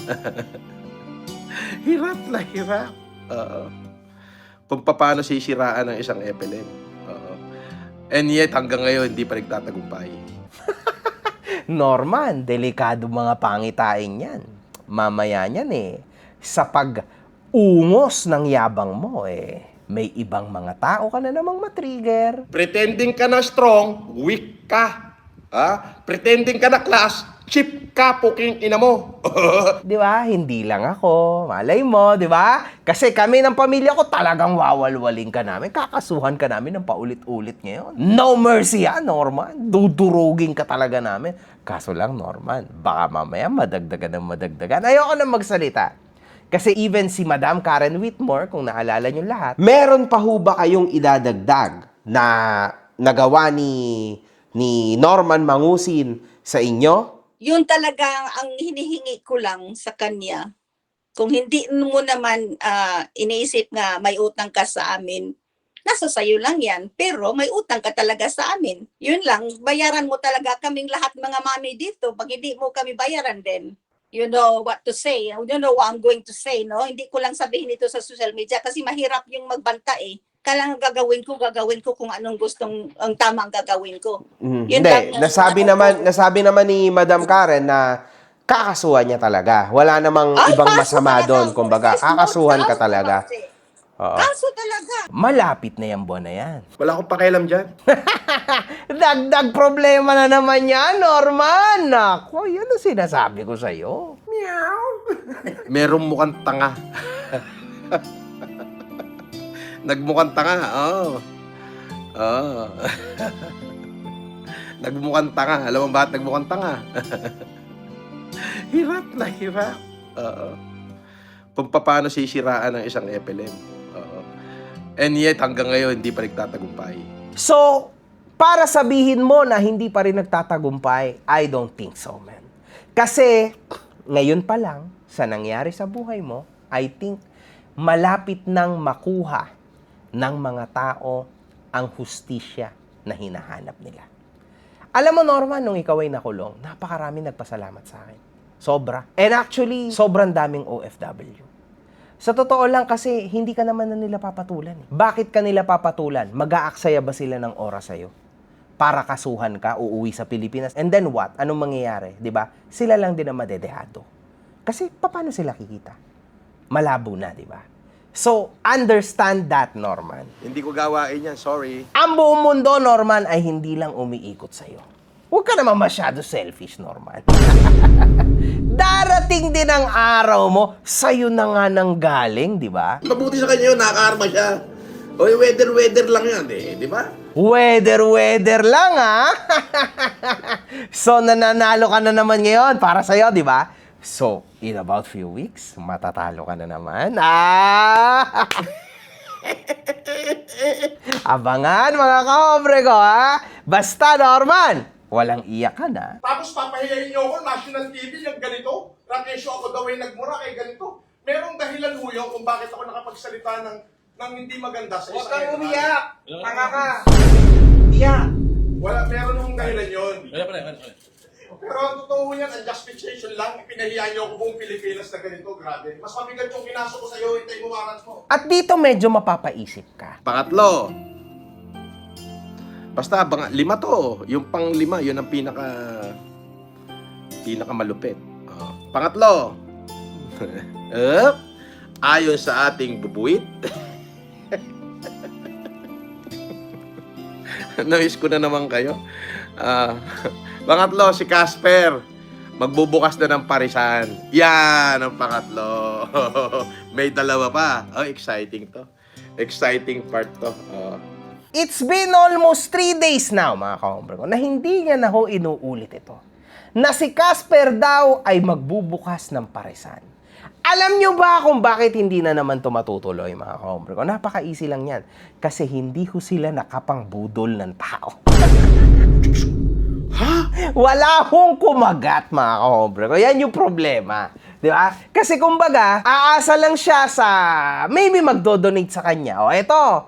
Hirap na hirap. Oo. Kung paano sisiraan ng isang FLM. Oo. And yet, hanggang ngayon, hindi pa nagtatagumpay. Norman, delikado mga pangitain yan. Mamaya niyan sa pag-ungos ng yabang mo may ibang mga tao ka na namang matrigger. Pretending ka na strong, weak ka. Ha? Pretending ka na class, cheap ka, puking ina mo. Di ba? Hindi lang ako. Malay mo, di ba? Kasi kami ng pamilya ko talagang wawalwaling ka namin. Kakasuhan ka namin ng paulit-ulit ngayon. No mercy yan, Norman. Dudurugin ka talaga namin. Kaso lang, Norman, baka mamaya madagdagan ng madagdagan. Ayoko na magsalita. Kasi even si Madam Karen Whitmore, kung naalala nyo lahat, meron pa ho ba kayong idadagdag na nagawa ni Norman Mangusin sa inyo? Yun talaga ang hinihingi ko lang sa kanya. Kung hindi mo naman iniisip nga may utang ka sa amin, nasa sayo lang yan. Pero may utang ka talaga sa amin. Yun lang, bayaran mo talaga kaming lahat mga mami dito. Pag hindi mo kami bayaran din, you know what to say. You know what I'm going to say, no? Hindi ko lang sabihin ito sa social media kasi mahirap yung magbanta Kailangan gagawin ko kung anong gustong ang tamang gagawin ko. Yun Hindi, nasabi naman ni Madam Karen na kakasuhan niya talaga. Wala namang ibang masama doon. Kumbaga, kakasuhan ka talaga. Oo. Kaso talaga. Malapit na yung buwan na yan. Wala akong pakialam dyan. Dagdag problema na naman yan, Norman. Ako, yan ang sinasabi ko sa'yo. Meow. Merong mukhang tanga. Nagmukhang tanga, oo. Oo. Nagmukhang tanga. Alam mo bakit nagmukhang tanga? Hirap na hirap. Oo. Kung paano sisiraan ng isang FLM. Oo. And yet, hanggang ngayon, hindi pa nagtatagumpay. So, para sabihin mo na hindi pa rin nagtatagumpay, I don't think so, man. Kasi, ngayon pa lang, sa nangyari sa buhay mo, I think, malapit nang makuha ng mga tao ang hustisya na hinahanap nila. Alam mo, Norman, nung ikaw ay nakulong, napakarami nagpasalamat sa akin. Sobra. And actually, sobrang daming OFW. Sa totoo lang kasi, hindi ka naman na nila papatulan. Bakit ka nila papatulan? Mag-aaksaya ba sila ng oras sa'yo? Para kasuhan ka, uuwi sa Pilipinas. And then what? Anong mangyayari? 'Di ba? Sila lang din ang madedehado. Kasi, paano sila kikita? Malabo na, di ba? So, understand that, Norman. Hindi ko gawain yan, sorry. Ang buong mundo, Norman, ay hindi lang umiikot sa'yo. Huwag ka naman masyado selfish, Norman. Darating din ang araw mo, sa'yo na nga nang galing, di ba? Mabuti sa kanya yun, nakakarma siya. O weather lang yan di ba? Weather lang, ha? So, nananalo ka na naman ngayon para sa'yo, di ba? So, in about few weeks, matatalo ka na naman. Abangan, mga kaobre ko, ha? Basta, Norman, walang iyakan, ha? Tapos papahiyahin niyo ako, national TV, yung ganito. Rakesyo ako daw ay nagmura kay ganito. Merong dahilan ho yun kung bakit ako nakapagsalita ng hindi maganda sa isang... Huwag kang umiyak! Tanga ka! Iyak! Meron hong dahilan yun. Wala. Pero ang totoo yan, ang justification lang, pinahiya niyo ako buong Pilipinas na ganito, grabe. Mas mabigat yung kinaso ko sa'yo, hintay mo warrant mo. At dito medyo mapapaisip ka. Pangatlo. Basta, 5 to. Yung pang-5, yun ang pinakamalupit. Pangatlo. Ayon sa ating bubuit. Namiss ko na naman kayo. Pangatlo, si Casper. Magbubukas na ng parisan. Yan ang pangatlo. May dalawa pa. Oh, exciting to. Exciting part to. It's been almost 3 days now, mga kaombre ko, na hindi niya na ho inuulit ito. Na si Casper daw ay magbubukas ng parisan. Alam nyo ba kung bakit hindi na naman ito matutuloy, mga kaombre ko? Napaka-easy lang yan. Kasi hindi ho sila nakapangbudol ng tao. Wala hong kumagat, mga kahombre ko. Yan yung problema. Di ba? Kasi kumbaga, aasa lang siya sa maybe magdo-donate sa kanya. O eto,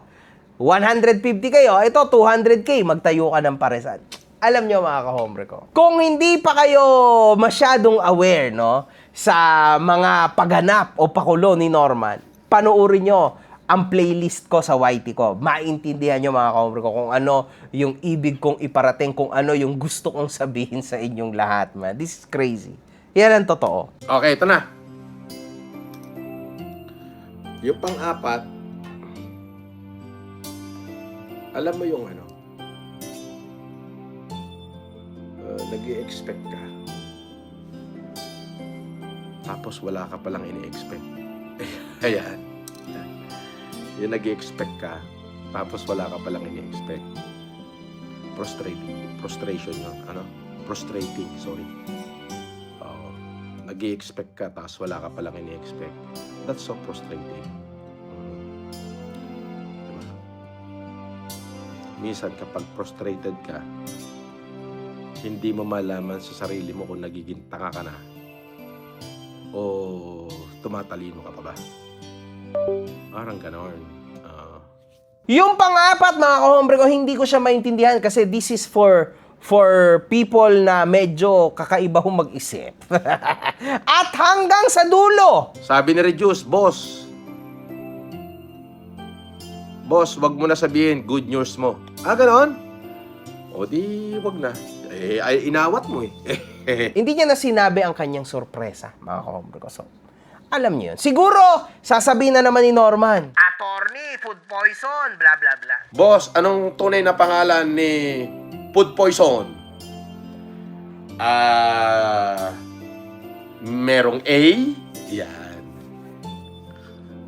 150 kayo, ito 200k, magtayo ka ng paresan. Alam nyo, mga kahombre ko, kung hindi pa kayo masyadong aware, no, sa mga pagganap o pakulo ni Norman, panoorin nyo ang playlist ko sa YT ko. Maintindihan nyo, mga kahombre ko, kung ano yung ibig kong iparating, kung ano yung gusto kong sabihin sa inyong lahat, man. This is crazy. Yan ang totoo. Okay, ito na. Yung pang-apat, alam mo yung ano, nag-i-expect ka. Tapos wala ka palang ini-expect. Ayan. Yung nag-i-expect ka, tapos wala ka palang ini-expect. Frustration yun. Frustrating, sorry. Nag-i-expect ka, tapos wala ka palang ini-expect. That's so frustrating. Diba? Minsan kapag frustrated ka, hindi mo malaman sa sarili mo kung nagiging tanga ka na o tumatalino ka pa ba. Parang ganon. Yung pang-apat, mga kahombre ko, hindi ko siya maintindihan kasi this is for people na medyo kakaiba hong mag-isip. At hanggang sa dulo. Sabi ni Reduce, Boss, wag mo na sabihin good news mo. Ganon? O di, wag na. Ay, inawat mo eh. Hindi niya na sinabi ang kanyang sorpresa, mga kahombre ko. So, alam niyo yun. Siguro, sasabihin na naman ni Norman, attorney, food poison, bla bla bla. Boss, anong tunay na pangalan ni food poison? Merong A, yan.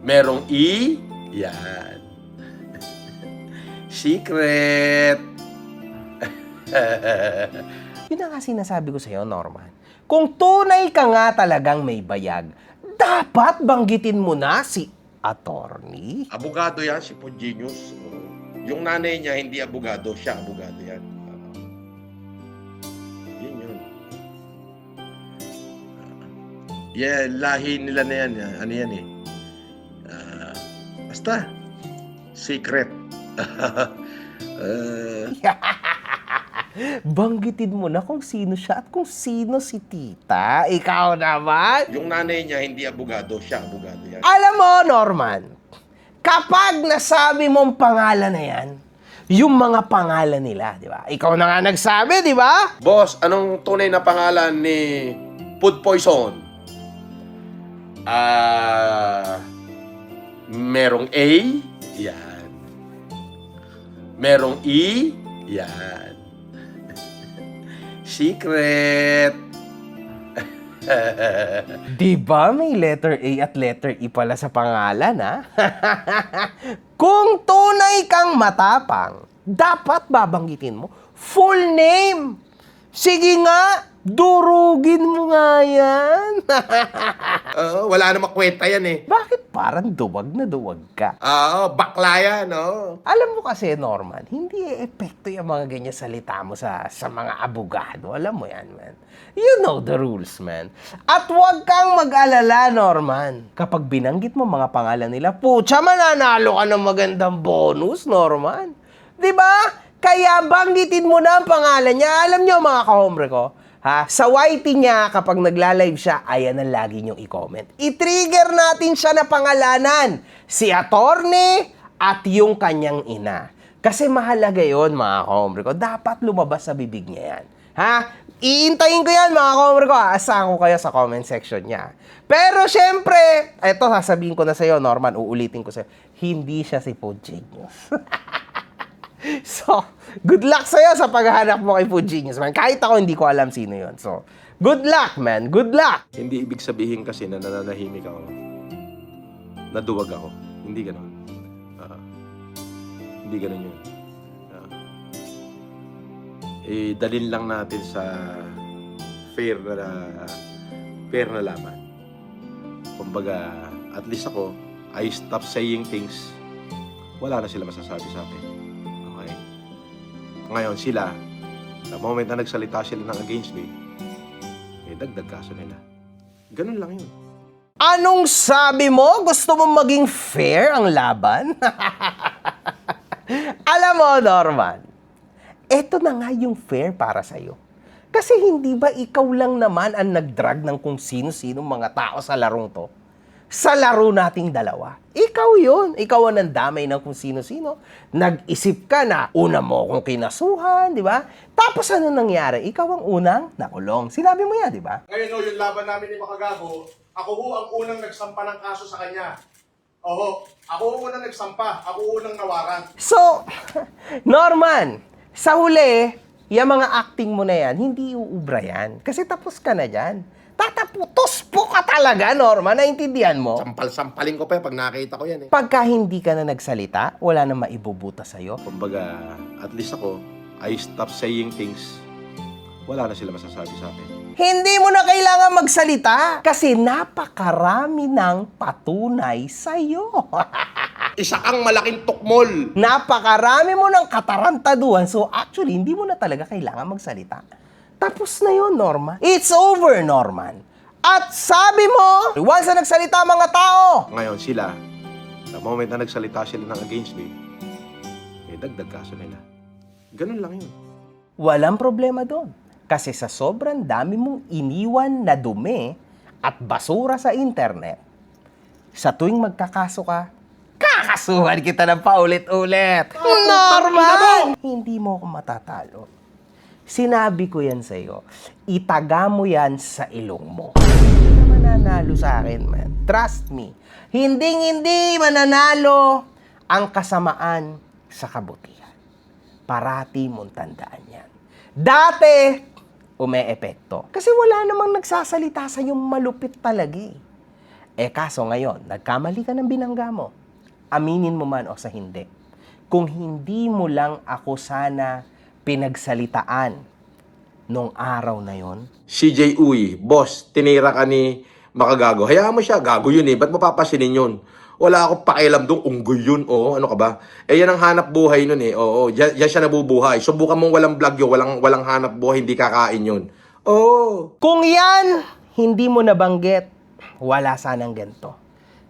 Merong E, yan. Secret. Yun na nga sinasabi ko sa'yo, Norman. Kung tunay ka nga talagang may bayag, dapat banggitin mo na si attorney. Abogado yan, si Puginius. Yung nanay niya, hindi abogado. Siya, abogado yan. Yun. Yeah, lahi nila na yan. Ano yan eh. Basta. Secret. Banggitin mo na kung sino siya at kung sino si tita. Ikaw naman. Yung nanay niya, hindi abogado. Siya, abogado yan. Alam mo, Norman, kapag nasabi mong pangalan na yan, yung mga pangalan nila, di ba? Ikaw na nga nagsabi, di ba? Boss, anong tunay na pangalan ni food poison? Merong A, yan. Merong E, yan. Secret. Di ba may letter A at letter E pala sa pangalan, ha? Kung tunay kang matapang, dapat babanggitin mo full name. Sige nga, durugin mo nga yan. Wala namang kwenta yan eh. Bakit parang duwag na duwag ka? Bakla yan, oh. Alam mo kasi, Norman, hindi epekto yung mga ganyan salita mo sa mga abogado. Alam mo yan, man. You know the rules, man. At huwag kang mag-alala, Norman. Kapag binanggit mo mga pangalan nila, putya, mananalo ka ng magandang bonus, Norman. Diba? Kaya banggitin mo na ang pangalan niya. Alam niyo, mga kahombre ko, ha? Sa YT niya, kapag nagla-live siya, ayan ang lagi niyong i-comment. I-trigger natin siya na pangalanan. Si attorney at yung kanyang ina. Kasi mahalaga yon, mga kahombre ko. Dapat lumabas sa bibig niya yan. Ha? Iintayin ko yan, mga kahombre ko. Asahan ko kayo sa comment section niya. Pero syempre, eto sasabihin ko na sa'yo, Norman, uulitin ko sa'yo, hindi siya si Food Genius. So, good luck sa'yo sa paghahanap mo kay Food Genius, man. Kahit ako, hindi ko alam sino yon. So, good luck, man. Good luck! Hindi ibig sabihin kasi na nananahimik ako. Naduwag ako. Hindi ganon. Hindi ganon yun. Dalhin lang natin sa fair na laman. Kumbaga, at least ako, I stop saying things. Wala na sila masasabi sa akin. Okay? Ngayon sila, The moment na nagsalita sila ng against me, dagdag kaso nila. Ganun lang yun. Anong sabi mo? Gusto mo maging fair ang laban? Alam mo, Norman, eto na nga yung fair para sa'yo. Kasi hindi ba ikaw lang naman ang nag-drag ng kung sino-sino mga tao sa larong to? Sa laro nating dalawa. Ikaw yun. Ikaw ang nandamay ng kung sino-sino. Nag-isip ka na una mo kung kinasuhan, di ba? Tapos ano nangyari? Ikaw ang unang nakulong. Sinabi mo yan, di ba? Ngayon yung laban namin ni Makagago, ako ho ang unang nagsampa ng kaso sa kanya. Oho, ako ho unang nagsampa, ako unang nawaran. So, Norman, sa huli, yung mga acting mo na yan, hindi uubra yan. Kasi tapos ka na dyan. Tataputos po ka talaga, Norman. Naintindihan mo? Sampal-sampalin ko pa pag nakita ko yan eh. Pagka hindi ka na nagsalita, wala na maibubuta sa'yo. Kumbaga, at least ako, I stop saying things. Wala na sila masasabi sa akin. Hindi mo na kailangan magsalita kasi napakarami ng patunay sa'yo. Isa kang malaking tukmol. Napakarami mo ng katarantaduhan. So actually, hindi mo na talaga kailangan magsalita. Tapos na yun, Norman. It's over, Norman. At sabi mo, once na nagsalita mga tao, Ngayon sila, the moment na nagsalita sila ng against me, dagdag kaso nila. Ganun lang yun. walang problema doon. Kasi sa sobrang dami mong iniwan na dumi at basura sa internet, sa tuwing magkakaso ka, kakasuhan kita ng paulit-ulit. Norman! Hindi mo ako matatalo. Sinabi ko yan sa'yo. Itaga mo yan sa ilong mo. Hindi ka mananalo sa akin, man. Trust me. Hindi mananalo ang kasamaan sa kabutihan. Parati mong tandaan yan. Dati, ume-epekto. Kasi wala namang nagsasalita sa yung malupit talaga eh. Kaso ngayon, nagkamali ka ng binangga mo. Aminin mo man o sa hindi. Kung hindi mo lang ako sana pinagsalitaan nung araw na yon. CJ Uy, boss, tinira ka ni Makagago. Hayaan mo siya, gago yun eh. Ba't mo papasinin yun? Wala akong pakialam doon, unggoy yun. Oo, ano ka ba? Yan ang hanap buhay nun eh. Oo, yan siya nabubuhay. Subukan mong walang vlog yun, walang hanap buhay, hindi kakain yun. Oo. Kung yan, hindi mo nabanggit, wala sanang ganito.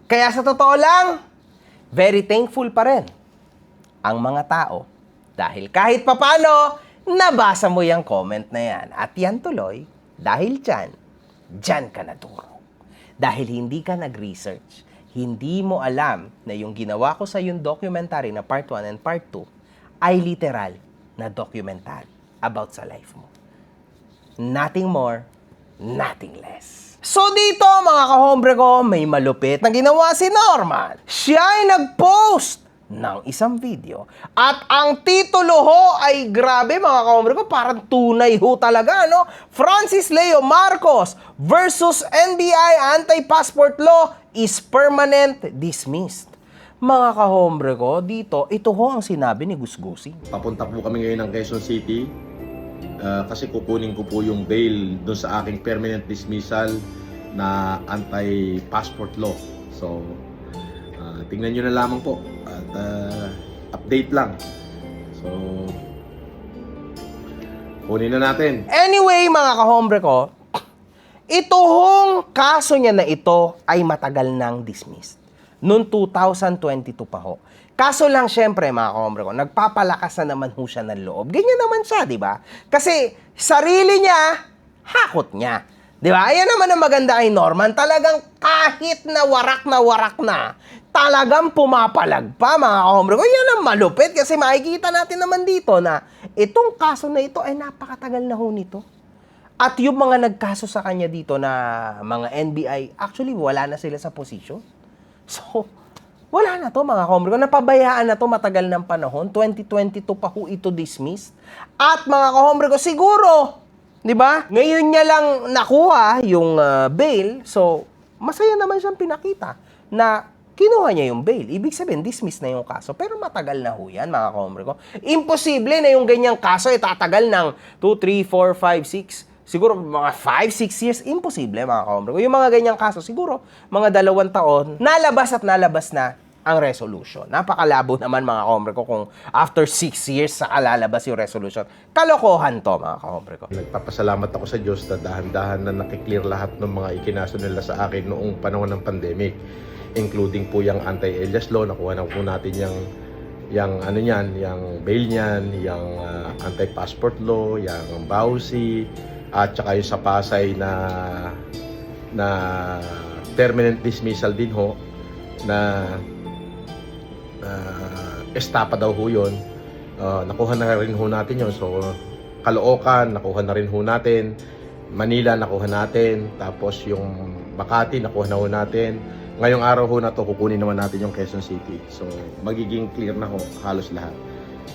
Kaya sa totoo lang, very thankful pa rin ang mga tao. Dahil kahit papano, nabasa mo yung comment na yan. At yan tuloy, dahil dyan ka naturo. Dahil hindi ka nag-research, hindi mo alam na yung ginawa ko sa yung documentary na part 1 and part 2 ay literal na documentary about sa life mo. Nothing more, nothing less. So dito mga kahombre ko, may malupit na ginawa si Norman. Siya ay nag-post ng isang video. At ang titulo ho ay grabe mga kahombre ko, parang tunay ho talaga, no? Francis Leo Marcos versus NBI Anti-Passport Law is permanent dismissed. Mga kahombre ko, dito, ito ho ang sinabi ni Gusgusi. Papunta po kami ngayon ng Quezon City kasi kukunin ko po yung bail doon sa aking permanent dismissal na anti-passport law. So, tingnan nyo na lamang po at update lang. So, kunin na natin. Anyway, mga kahombre ko, ito hong kaso niya na ito ay matagal nang dismissed. Noong 2022 pa ho. Kaso lang syempre, mga kahombre ko, nagpapalakas na naman ho siya ng loob. Ganyan naman siya, di ba? Kasi sarili niya, hakot niya. Di ba? Ayan naman ang maganda kay Norman. Talagang kahit na warak na, talagang pumapalag pa, mga kahombre ko. Yan ang malupit kasi makikita natin naman dito na itong kaso na ito ay napakatagal na ho nito. At yung mga nagkaso sa kanya dito na mga NBI, actually wala na sila sa posisyon. So, wala na to mga kahombre ko. Napabayaan na to matagal ng panahon. 2022 pa ho ito dismissed. At mga kahombre ko, siguro, di ba? Ngayon niya lang nakuha yung bail. So, masaya naman siyang pinakita na kinuha niya yung bail. Ibig sabihin, dismiss na yung kaso. Pero matagal na ho yan, mga kahombre ko. Imposible na yung ganyang kaso itatagal ng 2, 3, 4, 5, 6, siguro mga 5-6 years, imposible mga kahombre ko. Yung mga ganyang kaso, siguro mga 2 taon, nalabas at nalabas na ang resolution. Napakalabo naman mga kahombre ko kung after 6 years sa lalabas yung resolution. Kalokohan to mga kahombre ko. Nagpapasalamat ako sa Diyos na dahan-dahan na nakiklear lahat ng mga ikinaso nila sa akin noong panahon ng pandemic. Including po yung anti-alias law, nakuha na po natin yung ano niyan, yung bail niyan, yung anti-passport law, yung BAUSI, at saka yung sa Pasay na permanent dismissal din ho, na estapa daw ho yun. Nakuha na rin ho natin yun. So, Caloocan, nakuha na rin ho natin. Manila, nakuha natin. Tapos yung Makati, nakuha na ho natin. Ngayong araw ho na to, kukunin naman natin yung Quezon City. So, magiging clear na ho halos lahat.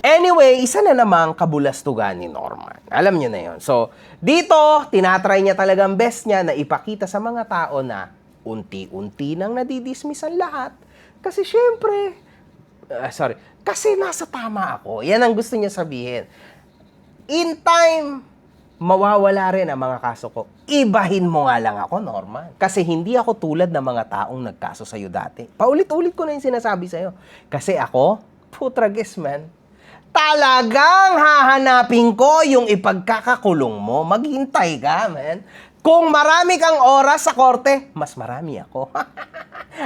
Anyway, isa na namang kabulastugan ni Norman. Alam niyo na yon. So, dito, tinatry niya talagang best niya na ipakita sa mga tao na unti-unti nang nadidismiss ang lahat. Kasi syempre, kasi nasa tama ako. Yan ang gusto niya sabihin. In time, mawawala rin ang mga kaso ko. Ibahin mo nga lang ako, Norman. Kasi hindi ako tulad ng mga taong nagkaso sa'yo dati. Paulit-ulit ko na yung sinasabi sa'yo. Kasi ako, putrages man, talagang hahanapin ko yung ipagkakakulong mo. Maghintay ka, man. Kung marami kang oras sa korte, mas marami ako.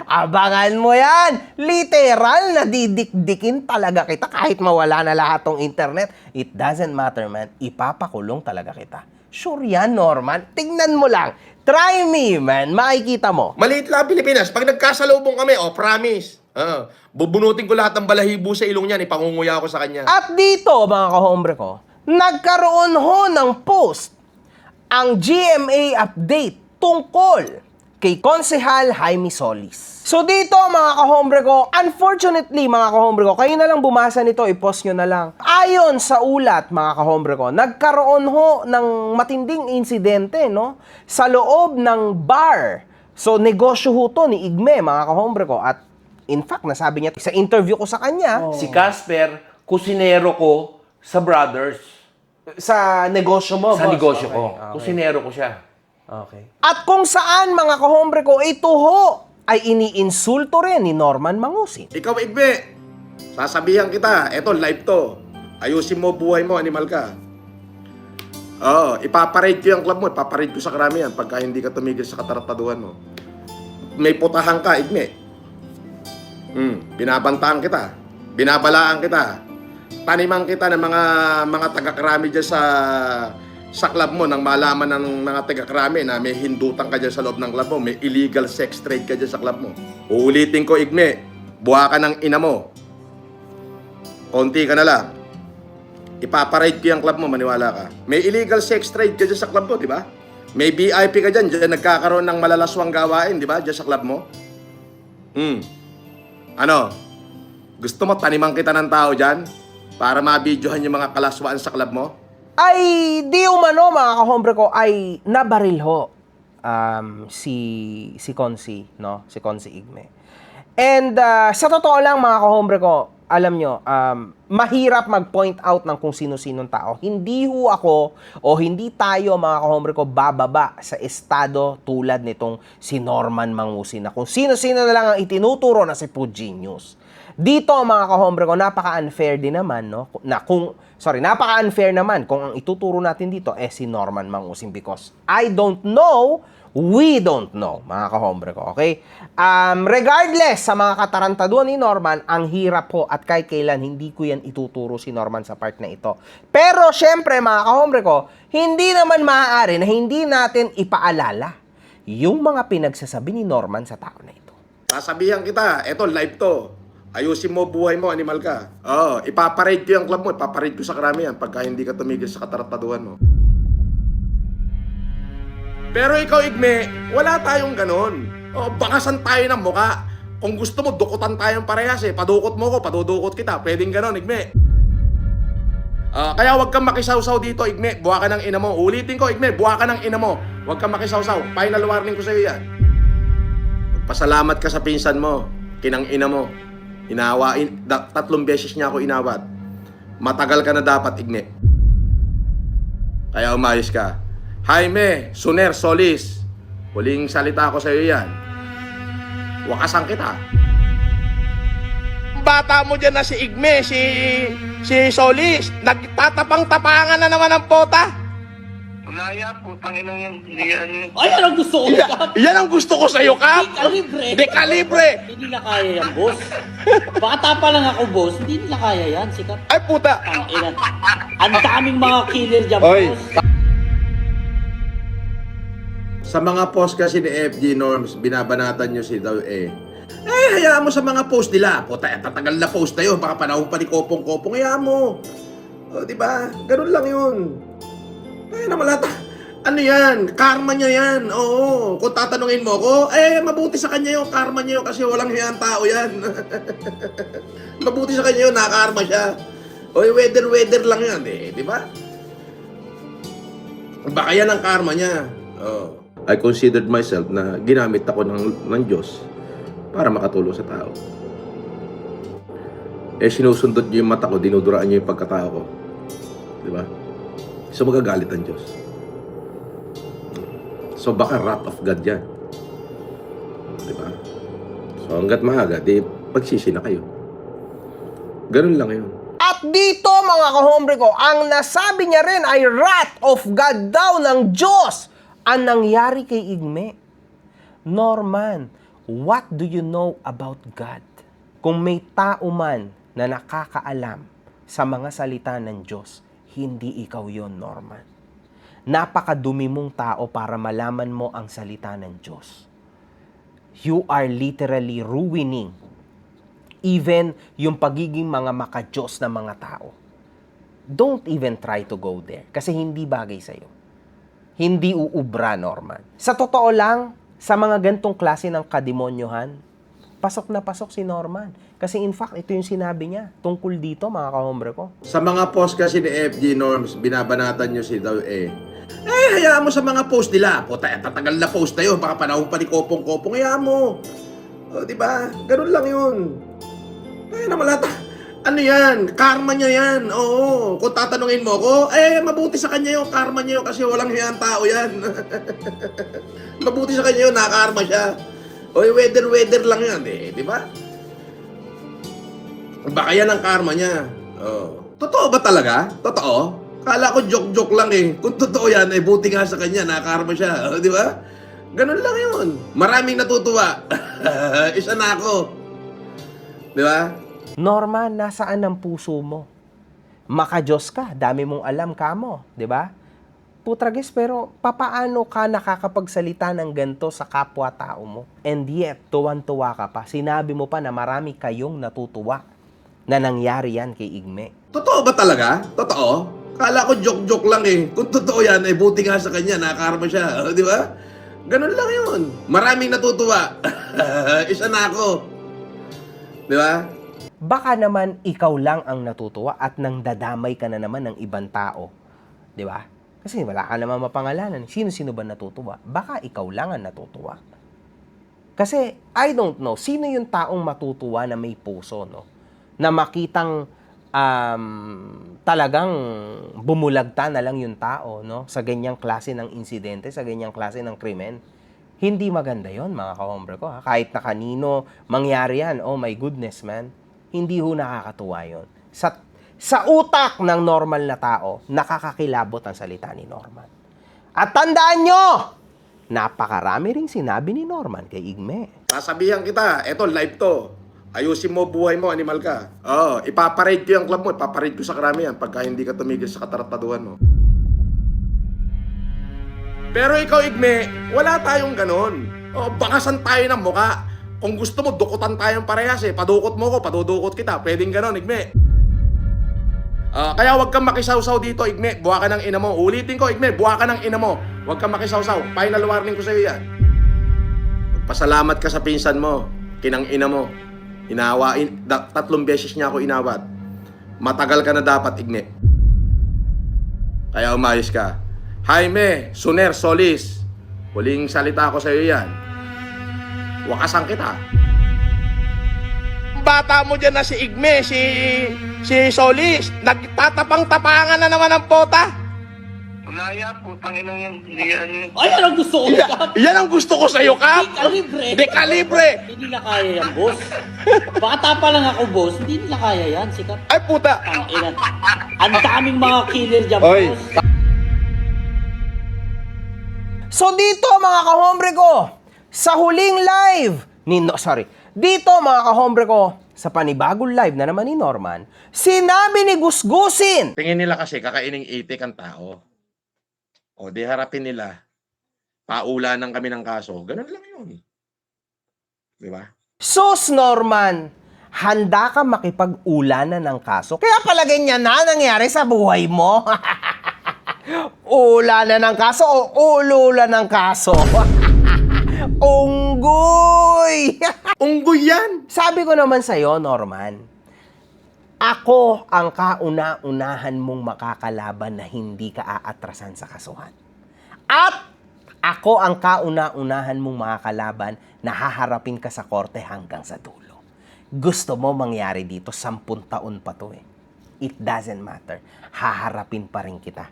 Abangan mo yan. Literal na didikdikin talaga kita kahit mawala na lahat ng internet. It doesn't matter, man. Ipapakulong talaga kita. Sure yan, Norman. Tingnan mo lang. Try me, man. Makikita mo. Maliit lang Pilipinas. Pag nagkasalubong kami, promise. Bubunutin ko lahat ng balahibo sa ilong niyan. Ipangunguya ko sa kanya. At dito, mga kahombre ko, nagkaroon ho ng post ang GMA update tungkol kay Konsehal Jaime Solis. So dito mga kahombre ko, unfortunately mga kahombre ko, kayo na lang bumasa nito, i-post nyo na lang. Ayon sa ulat mga kahombre ko, nagkaroon ho ng matinding insidente no, sa loob ng bar. So negosyo ho to ni Igme mga kahombre ko. At in fact, nasabi niya sa interview ko sa kanya, Si Casper, kusinero ko sa Brothers. sa negosyo mo, Sa boss. negosyo Okay, ko. okay. Kusinero ko siya. Okay. At kung saan mga kahombre ko, ito ho ay iniinsulto rin ni Norman Mangusin. Ikaw, Igbe, sasabihan kita, eto, live to. Ayusin mo buhay mo, animal ka. Ipaparade ko yung club mo, ipaparade ko sa karamihan pagka hindi ka tumigil sa katarataduhan mo. May putahan ka, Igme. Binabantaan kita. Binabalaan kita. Taniman kita ng mga taga-karami dyan sa club mo nang malaman ng mga taga-karami na may hindutan ka dyan sa loob ng club mo, may illegal sex trade ka dyan sa club mo. Uulitin ko, Igme, buha ka ng ina mo. Konti ka na lang. Ipaparade ko yung club mo, maniwala ka. May illegal sex trade ka dyan sa club mo, di ba? May VIP ka dyan, dyan nagkakaroon ng malalaswang gawain, di ba? Dyan sa club mo. Ano? Gusto mo taniman kita ng tao dyan? Para mabidyohan yung mga kalaswaan sa club mo? Ay, di umano mga kahombre ko, ay nabaril ho si Konsi, no? Si Konsi Igme. And sa totoo lang mga kahombre ko, alam nyo, mahirap mag-point out ng kung sino-sinong tao. Hindi ho ako o hindi tayo mga kahombre ko bababa sa estado tulad nitong si Norman Mangusin na kung sino-sino na lang ang itinuturo na si Food Genius. Dito mga kahombre ko, napaka-unfair din naman, no? Napaka-unfair naman kung ang ituturo natin dito si Norman Mangusin because I don't know, we don't know, mga kahombre ko, okay? Regardless sa mga katarantaduhan ni Norman, ang hirap po at kahit kailan hindi ko yan ituturo si Norman sa part na ito. Pero syempre mga kahombre ko, hindi naman maaari na hindi natin ipaalala yung mga pinagsasabi ni Norman sa tao na ito. Sasabihan kita, eto, live to. Ayusin mo buhay mo, animal ka. Ipaparade ko yung club mo, ipaparade ko sa karamihan pagka hindi ka tumigil sa katarataduhan mo. Pero ikaw, Igme, wala tayong ganon. Bakasan tayo ng muka. Kung gusto mo, dukutan tayong parehas eh. Padukot mo ko, padudukot kita. Pwedeng ganon, Igme. Kaya wag kang makisawsaw dito, Igme. Buha ka ng ina mo. Ulitin ko, Igme, buha ka ng ina mo. Wag kang makisawsaw. Final warning ko sa'yo yan. Magpasalamat ka sa pinsan mo. Kinang ina mo. Inawain, 3 beses niya ako inawat. Matagal ka na dapat, Igme. Kaya umayos ka. Jaime, Suner, Solis. Huling salita ko sa iyo yan. Wakasan kita. bata mo dyan na si Igme, si Solis, nagtatapang-tapangan na naman ang pota. Wala yan, putang inang yan. Hindi yan. Ay, yan ang gusto ko. Yan ang gusto ko sa'yo, Kap. Dekalibre. Dekalibre. Hindi nila kaya yan, boss. Bata pa lang ako, boss. Hindi nila kaya yan. Sikat. Ay, puta. Ang daming mga killer dyan, Oy. boss. Sa mga post kasi ni FG Norms, binabanatan nyo si daw hayaan mo sa mga post nila. Puta, tatagal na post na yun. Baka panahon pa ni Kopong-Kopong. Hayaan mo. O, diba? Ganun lang yun. Ay, namalata. Ano yan? Karma niya yan. Oo. Kung tatanungin mo ko, mabuti sa kanya yung karma niya yun kasi walang hiyang tao yan. Mabuti sa kanya yun, nakakarma siya. O, weather lang yan. Diba? Baka yan ang karma niya. Oh. I considered myself na ginamit ako ng Diyos para makatulong sa tao. Sinusundot niyo yung mata ko, dinuduraan niyo yung pagkatao ko. Diba? So magagalit ang Diyos. So baka wrath of God yan. Diba? So hanggat maaga, pagsisi na kayo. Ganun lang yun. At dito mga kahombre ko, ang nasabi niya rin ay wrath of God daw ng Diyos ang nangyari kay Igme. Norman, what do you know about God? Kung may tao man na nakakaalam sa mga salita ng Diyos, hindi ikaw yon, Norman. Napakadumi mong tao para malaman mo ang salita ng Diyos. You are literally ruining even yung pagiging mga maka-Diyos na mga tao. Don't even try to go there kasi hindi bagay sa'yo. Hindi uubra, Norman. Sa totoo lang, sa mga gantong klase ng kademonyohan, pasok na pasok si Norman. Kasi in fact, ito yung sinabi niya tungkol dito, mga kahombre ko. Sa mga post kasi ni FG Norms, binabanatan nyo si daw hayaan mo sa mga post nila. Puta, tatagal na post na yun. Baka panahon pa ni Kopong-Kopong. Hayaan mo. O, diba? Ganun lang yun. Ay, namalata. Ano yan? Karma niya yan. Oo. Kung tatanungin mo ko, mabuti sa kanya yung karma niya yun kasi walang hiyang tao yan. Mabuti sa kanya yun, nakakarma siya. O, weather lang yan. Diba? Baka yan ang karma niya. Oh. Totoo ba talaga? Totoo? Kala ko joke-joke lang Kung totoo yan, buti nga sa kanya, nakakarma siya. Oh, di ba? Ganun lang yun. Maraming natutuwa. Isa na ako. Di ba? Norman, nasaan ang puso mo? Maka-Diyos ka, dami mong alam ka mo, di ba? Putragis, pero papaano ka nakakapagsalita ng ganito sa kapwa-tao mo? And yet, tuwan-tuwa ka pa. Sinabi mo pa na marami kayong natutuwa na nangyari yan kay Igme. Totoo ba talaga? Totoo? Kala ko joke-joke lang Kung totoo yan, buti nga sa kanya, nakakarma siya. Oh, di ba? Ganun lang yun. Maraming natutuwa. Isa na ako. Di ba? Baka naman ikaw lang ang natutuwa at nang dadamay ka na naman ng ibang tao. Di ba? Kasi wala ka naman mapangalanan. Sino-sino ba natutuwa? Baka ikaw lang ang natutuwa. Kasi, I don't know, sino yung taong matutuwa na may puso, no? Na makitang talagang bumulagta na lang yung tao, no? Sa ganyang klase ng insidente, sa ganyang klase ng krimen. Hindi maganda yon, mga kahombre ko. Ha? Kahit na kanino mangyari yan, oh my goodness, man. Hindi ho nakakatuwa yun. Sa utak ng normal na tao, nakakakilabot ang salita ni Norman. At tandaan nyo, napakarami ring sinabi ni Norman kay Igme. Sasabihan kita, eto live to. Ayusin mo buhay mo, animal ka. Oo, ipaparade ko yung club mo, ipaparade ko sa karamihan pagka hindi ka tumigil sa katarataduhan mo. Pero ikaw, Igme, wala tayong ganon. O, bakasan tayo ng muka. Kung gusto mo, dukutan tayong parehas Padukot mo ko, padudukot kita. Pwedeng ganon, Igme. Kaya wag kang makisawsaw dito, Igme. Buha ka ng ina mo. Ulitin ko, Igme, buha ka ng ina mo. Wag kang makisawsaw. Final warning ko sa'yo yan. Magpasalamat ka sa pinsan mo. Kinang ina mo. Inawain, 3 beses niya ako inawat. Matagal ka na dapat, Igme. Kaya umayos ka. Jaime, Suner, Solis. Huling salita ko sa'yo yan. Wakasan kita. Bata mo dyan na si Igme, si Solis, nagtatapang-tapangan na naman ang pota. Wala yan, putang inang yan. Hindi yan. Ay, yan ang gusto ko, Kap. Yan ang gusto ko sa'yo, Kap! Dekalibre. Dekalibre! Hindi nila kaya yan, boss. Bata pa lang ako, boss. Hindi nila kaya yan, si Kap. Ay, puta! Tanginan. Ang daming mga killer dyan, Oy. boss. So dito mga kahombre ko, sa huling live dito mga kahombre ko, sa panibagong live na naman ni Norman, sinabi ni Gusgusin. Tingin nila kasi kakaining itik ang tao. O, di harapin nila. Paulanan kami ng kaso. Ganun lang yun. Di ba? Sus Norman, handa ka makipag-ulanan ng kaso. Kaya pala ganyan na nangyari sa buhay mo. Ulanan ng kaso o ululan ng kaso? Unggoy! Unggoy yan! Sabi ko naman sa'yo, Norman, ako ang kauna-unahan mong makakalaban na hindi ka aatrasan sa kasuhan. At ako ang kauna-unahan mong makakalaban na haharapin ka sa korte hanggang sa dulo. Gusto mo mangyari dito, 10 taon pa to eh. It doesn't matter. Haharapin pa rin kita.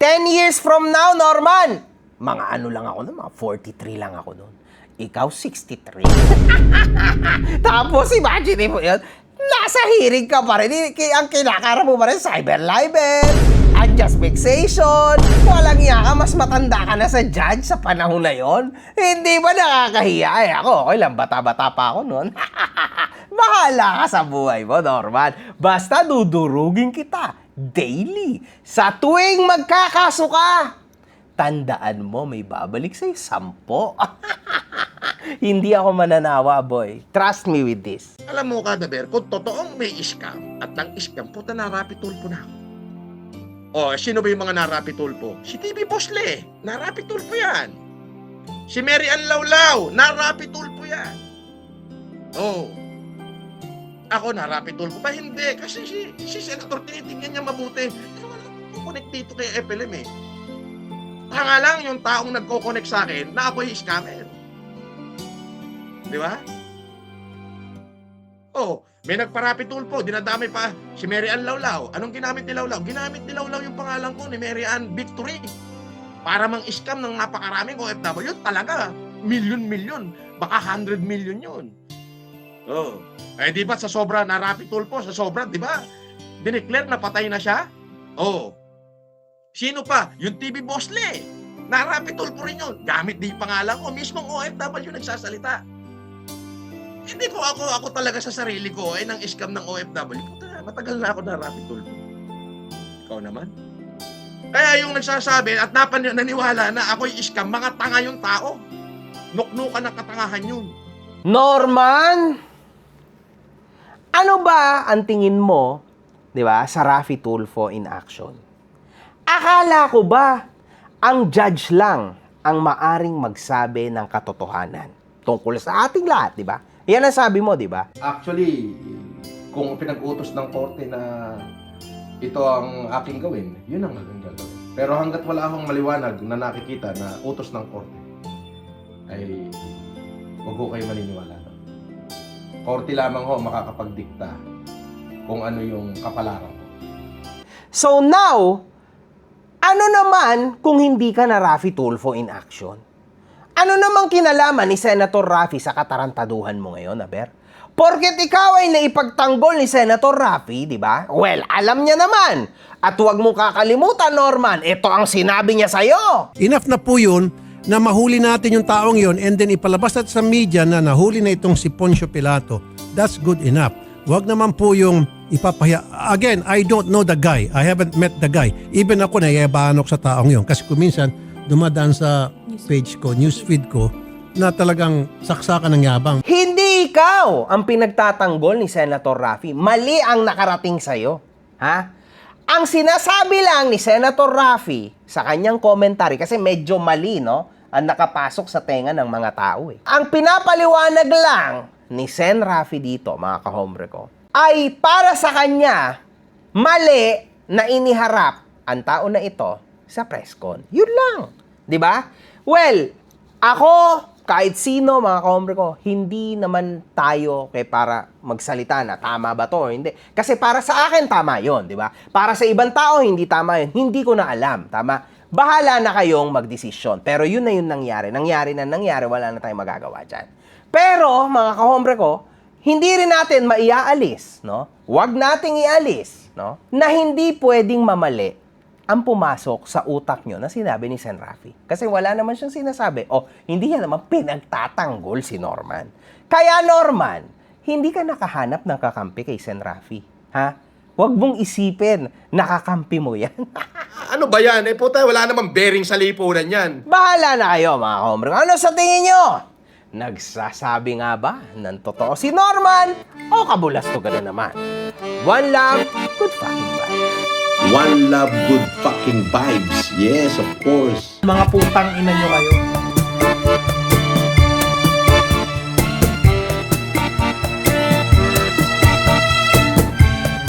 10 years from now, Norman, mga ano lang ako nun, mga 43 lang ako nun. Ikaw, 63. Tapos, imagine mo yun, nasa hearing ka pa rin. Ang kinakara mo pa rin, cyber libel, unjust vexation. Walang iya ka, mas matanda ka na sa judge sa panahon na yon. Hindi ba nakakahiya? Eh, ako, okay lang, bata-bata pa ako nun. Bahala ka sa buhay mo, Norman. Basta dudurugin kita daily. Sa tuwing magkakaso ka, tandaan mo, may babalik sa'yo 10. Hindi ako mananawa, boy. Trust me with this. Alam mo, Kadaber, kung totoong may scam at ang scam, puta narapi tulpo na ako. O, sino ba yung mga narapi tulpo? Si TV Bosle, narapi tulpo yan. Si Mary Ann Laulao, narapi tulpo yan. Oh. Ako, narapi tulpo ba? Hindi. Kasi si Senator tinitingnan niya mabuti. Pero wala akong connect dito kay FLM eh. Tanga lang yung taong nagko-connect sa akin na ako yung scammer. Di ba? Oh, may nagparapi tulpo, dinadamay pa si Mary Ann Laulao. Anong ginamit ni Laulao? Ginamit ni Laulao yung pangalan ko ni Mary Ann Victory. Para mang-scam ng napakaraming OFW. Talaga, milyon-milyon. Baka 100 million yun. Oh. Eh, di ba sa sobra narapi tulpo? Sa sobra, di ba? Dineclare na patay na siya? Oh. Sino pa? Yung TV Bosle. Narapi tulpo rin yun. Gamit di pangalan ko. Mismong OFW nagsasalita. Hindi ko ako talaga sa sarili ko nang scam ng OFW. Puta, matagal na ako narapi tulpo. Ikaw naman? Kaya yung nagsasabi at naniwala na ako yung scam, mga tanga yung tao. Nuknukan ng katangahan yun. Norman, ano ba ang tingin mo, di ba, sa Raffy Tulfo in action? Akala ko ba ang judge lang ang maaring magsabi ng katotohanan tungkol sa ating lahat, di ba? Yan ang sabi mo, di ba? Actually, kung pinag-utos ng korte na ito ang aking gawin, yun ang aking gagawin. Pero hanggat wala akong maliwanag na nakikita na utos ng korte, ay huwag ko kayo maniniwala. Korte lamang ho makakapagdikta kung ano yung kapalaran ko. So now, ano naman kung hindi ka na Raffy Tulfo in action? Ano namang kinalaman ni Senator Raffy sa katarantaduhan mo ngayon, Aber? Porket ikaw ay naipagtanggol ni Senator Raffy, di ba? Well, alam niya naman. At huwag mo kakalimutan, Norman, ito ang sinabi niya sa'yo. Enough na po yun na mahuli natin yung taong yon and then ipalabas natin sa media na nahuli na itong si Poncio Pilato. That's good enough. Huwag naman po yung ipapahiya. Again, I don't know the guy. I haven't met the guy. Even ako naiyabahan ako sa taong yon. Kasi kuminsan, dumadaan sa page ko, newsfeed ko, na talagang saksakan ng yabang. Hindi ikaw ang pinagtatanggol ni Senator Raffy. Mali ang nakarating sa'yo. Ha? Ang sinasabi lang ni Senator Raffy sa kanyang commentary, kasi medyo mali, no? Ang nakapasok sa tenga ng mga tao eh. Ang pinapaliwanag lang ni Sen Raffy dito, mga kahombre ko, ay para sa kanya, mali na iniharap ang tao na ito sa presscon. Yun lang. Di ba? Well, ako, kahit sino, mga kahombre ko, hindi naman tayo para magsalita na tama ba to o hindi. Kasi para sa akin, tama yon, di ba? Para sa ibang tao, hindi tama yun. Hindi ko na alam, tama? Bahala na kayong magdesisyon. Pero yun na yun nangyari. Nangyari, wala na tayong magagawa dyan. Pero, mga kahombre ko, hindi rin natin maiaalis, no? Huwag nating ialis, no? Na hindi pwedeng mamali ang pumasok sa utak nyo na sinabi ni Sen. Rafi. Kasi wala naman siyang sinasabi. O, hindi niya naman pinagtatanggol si Norman. Kaya, Norman, hindi ka nakahanap ng kakampi kay Sen. Rafi. Ha? Huwag mong isipin, nakakampi mo yan. Ano ba yan? Eh puta, wala namang bearing sa lipunan yan. Bahala na kayo, mga kahombre. Ano sa tingin nyo? Nagsasabi nga ba ng totoo si Norman o kabulasto ka na naman? One love, good fucking vibes. One love, good fucking vibes. Yes, of course. Mga putang ina nyo kayo.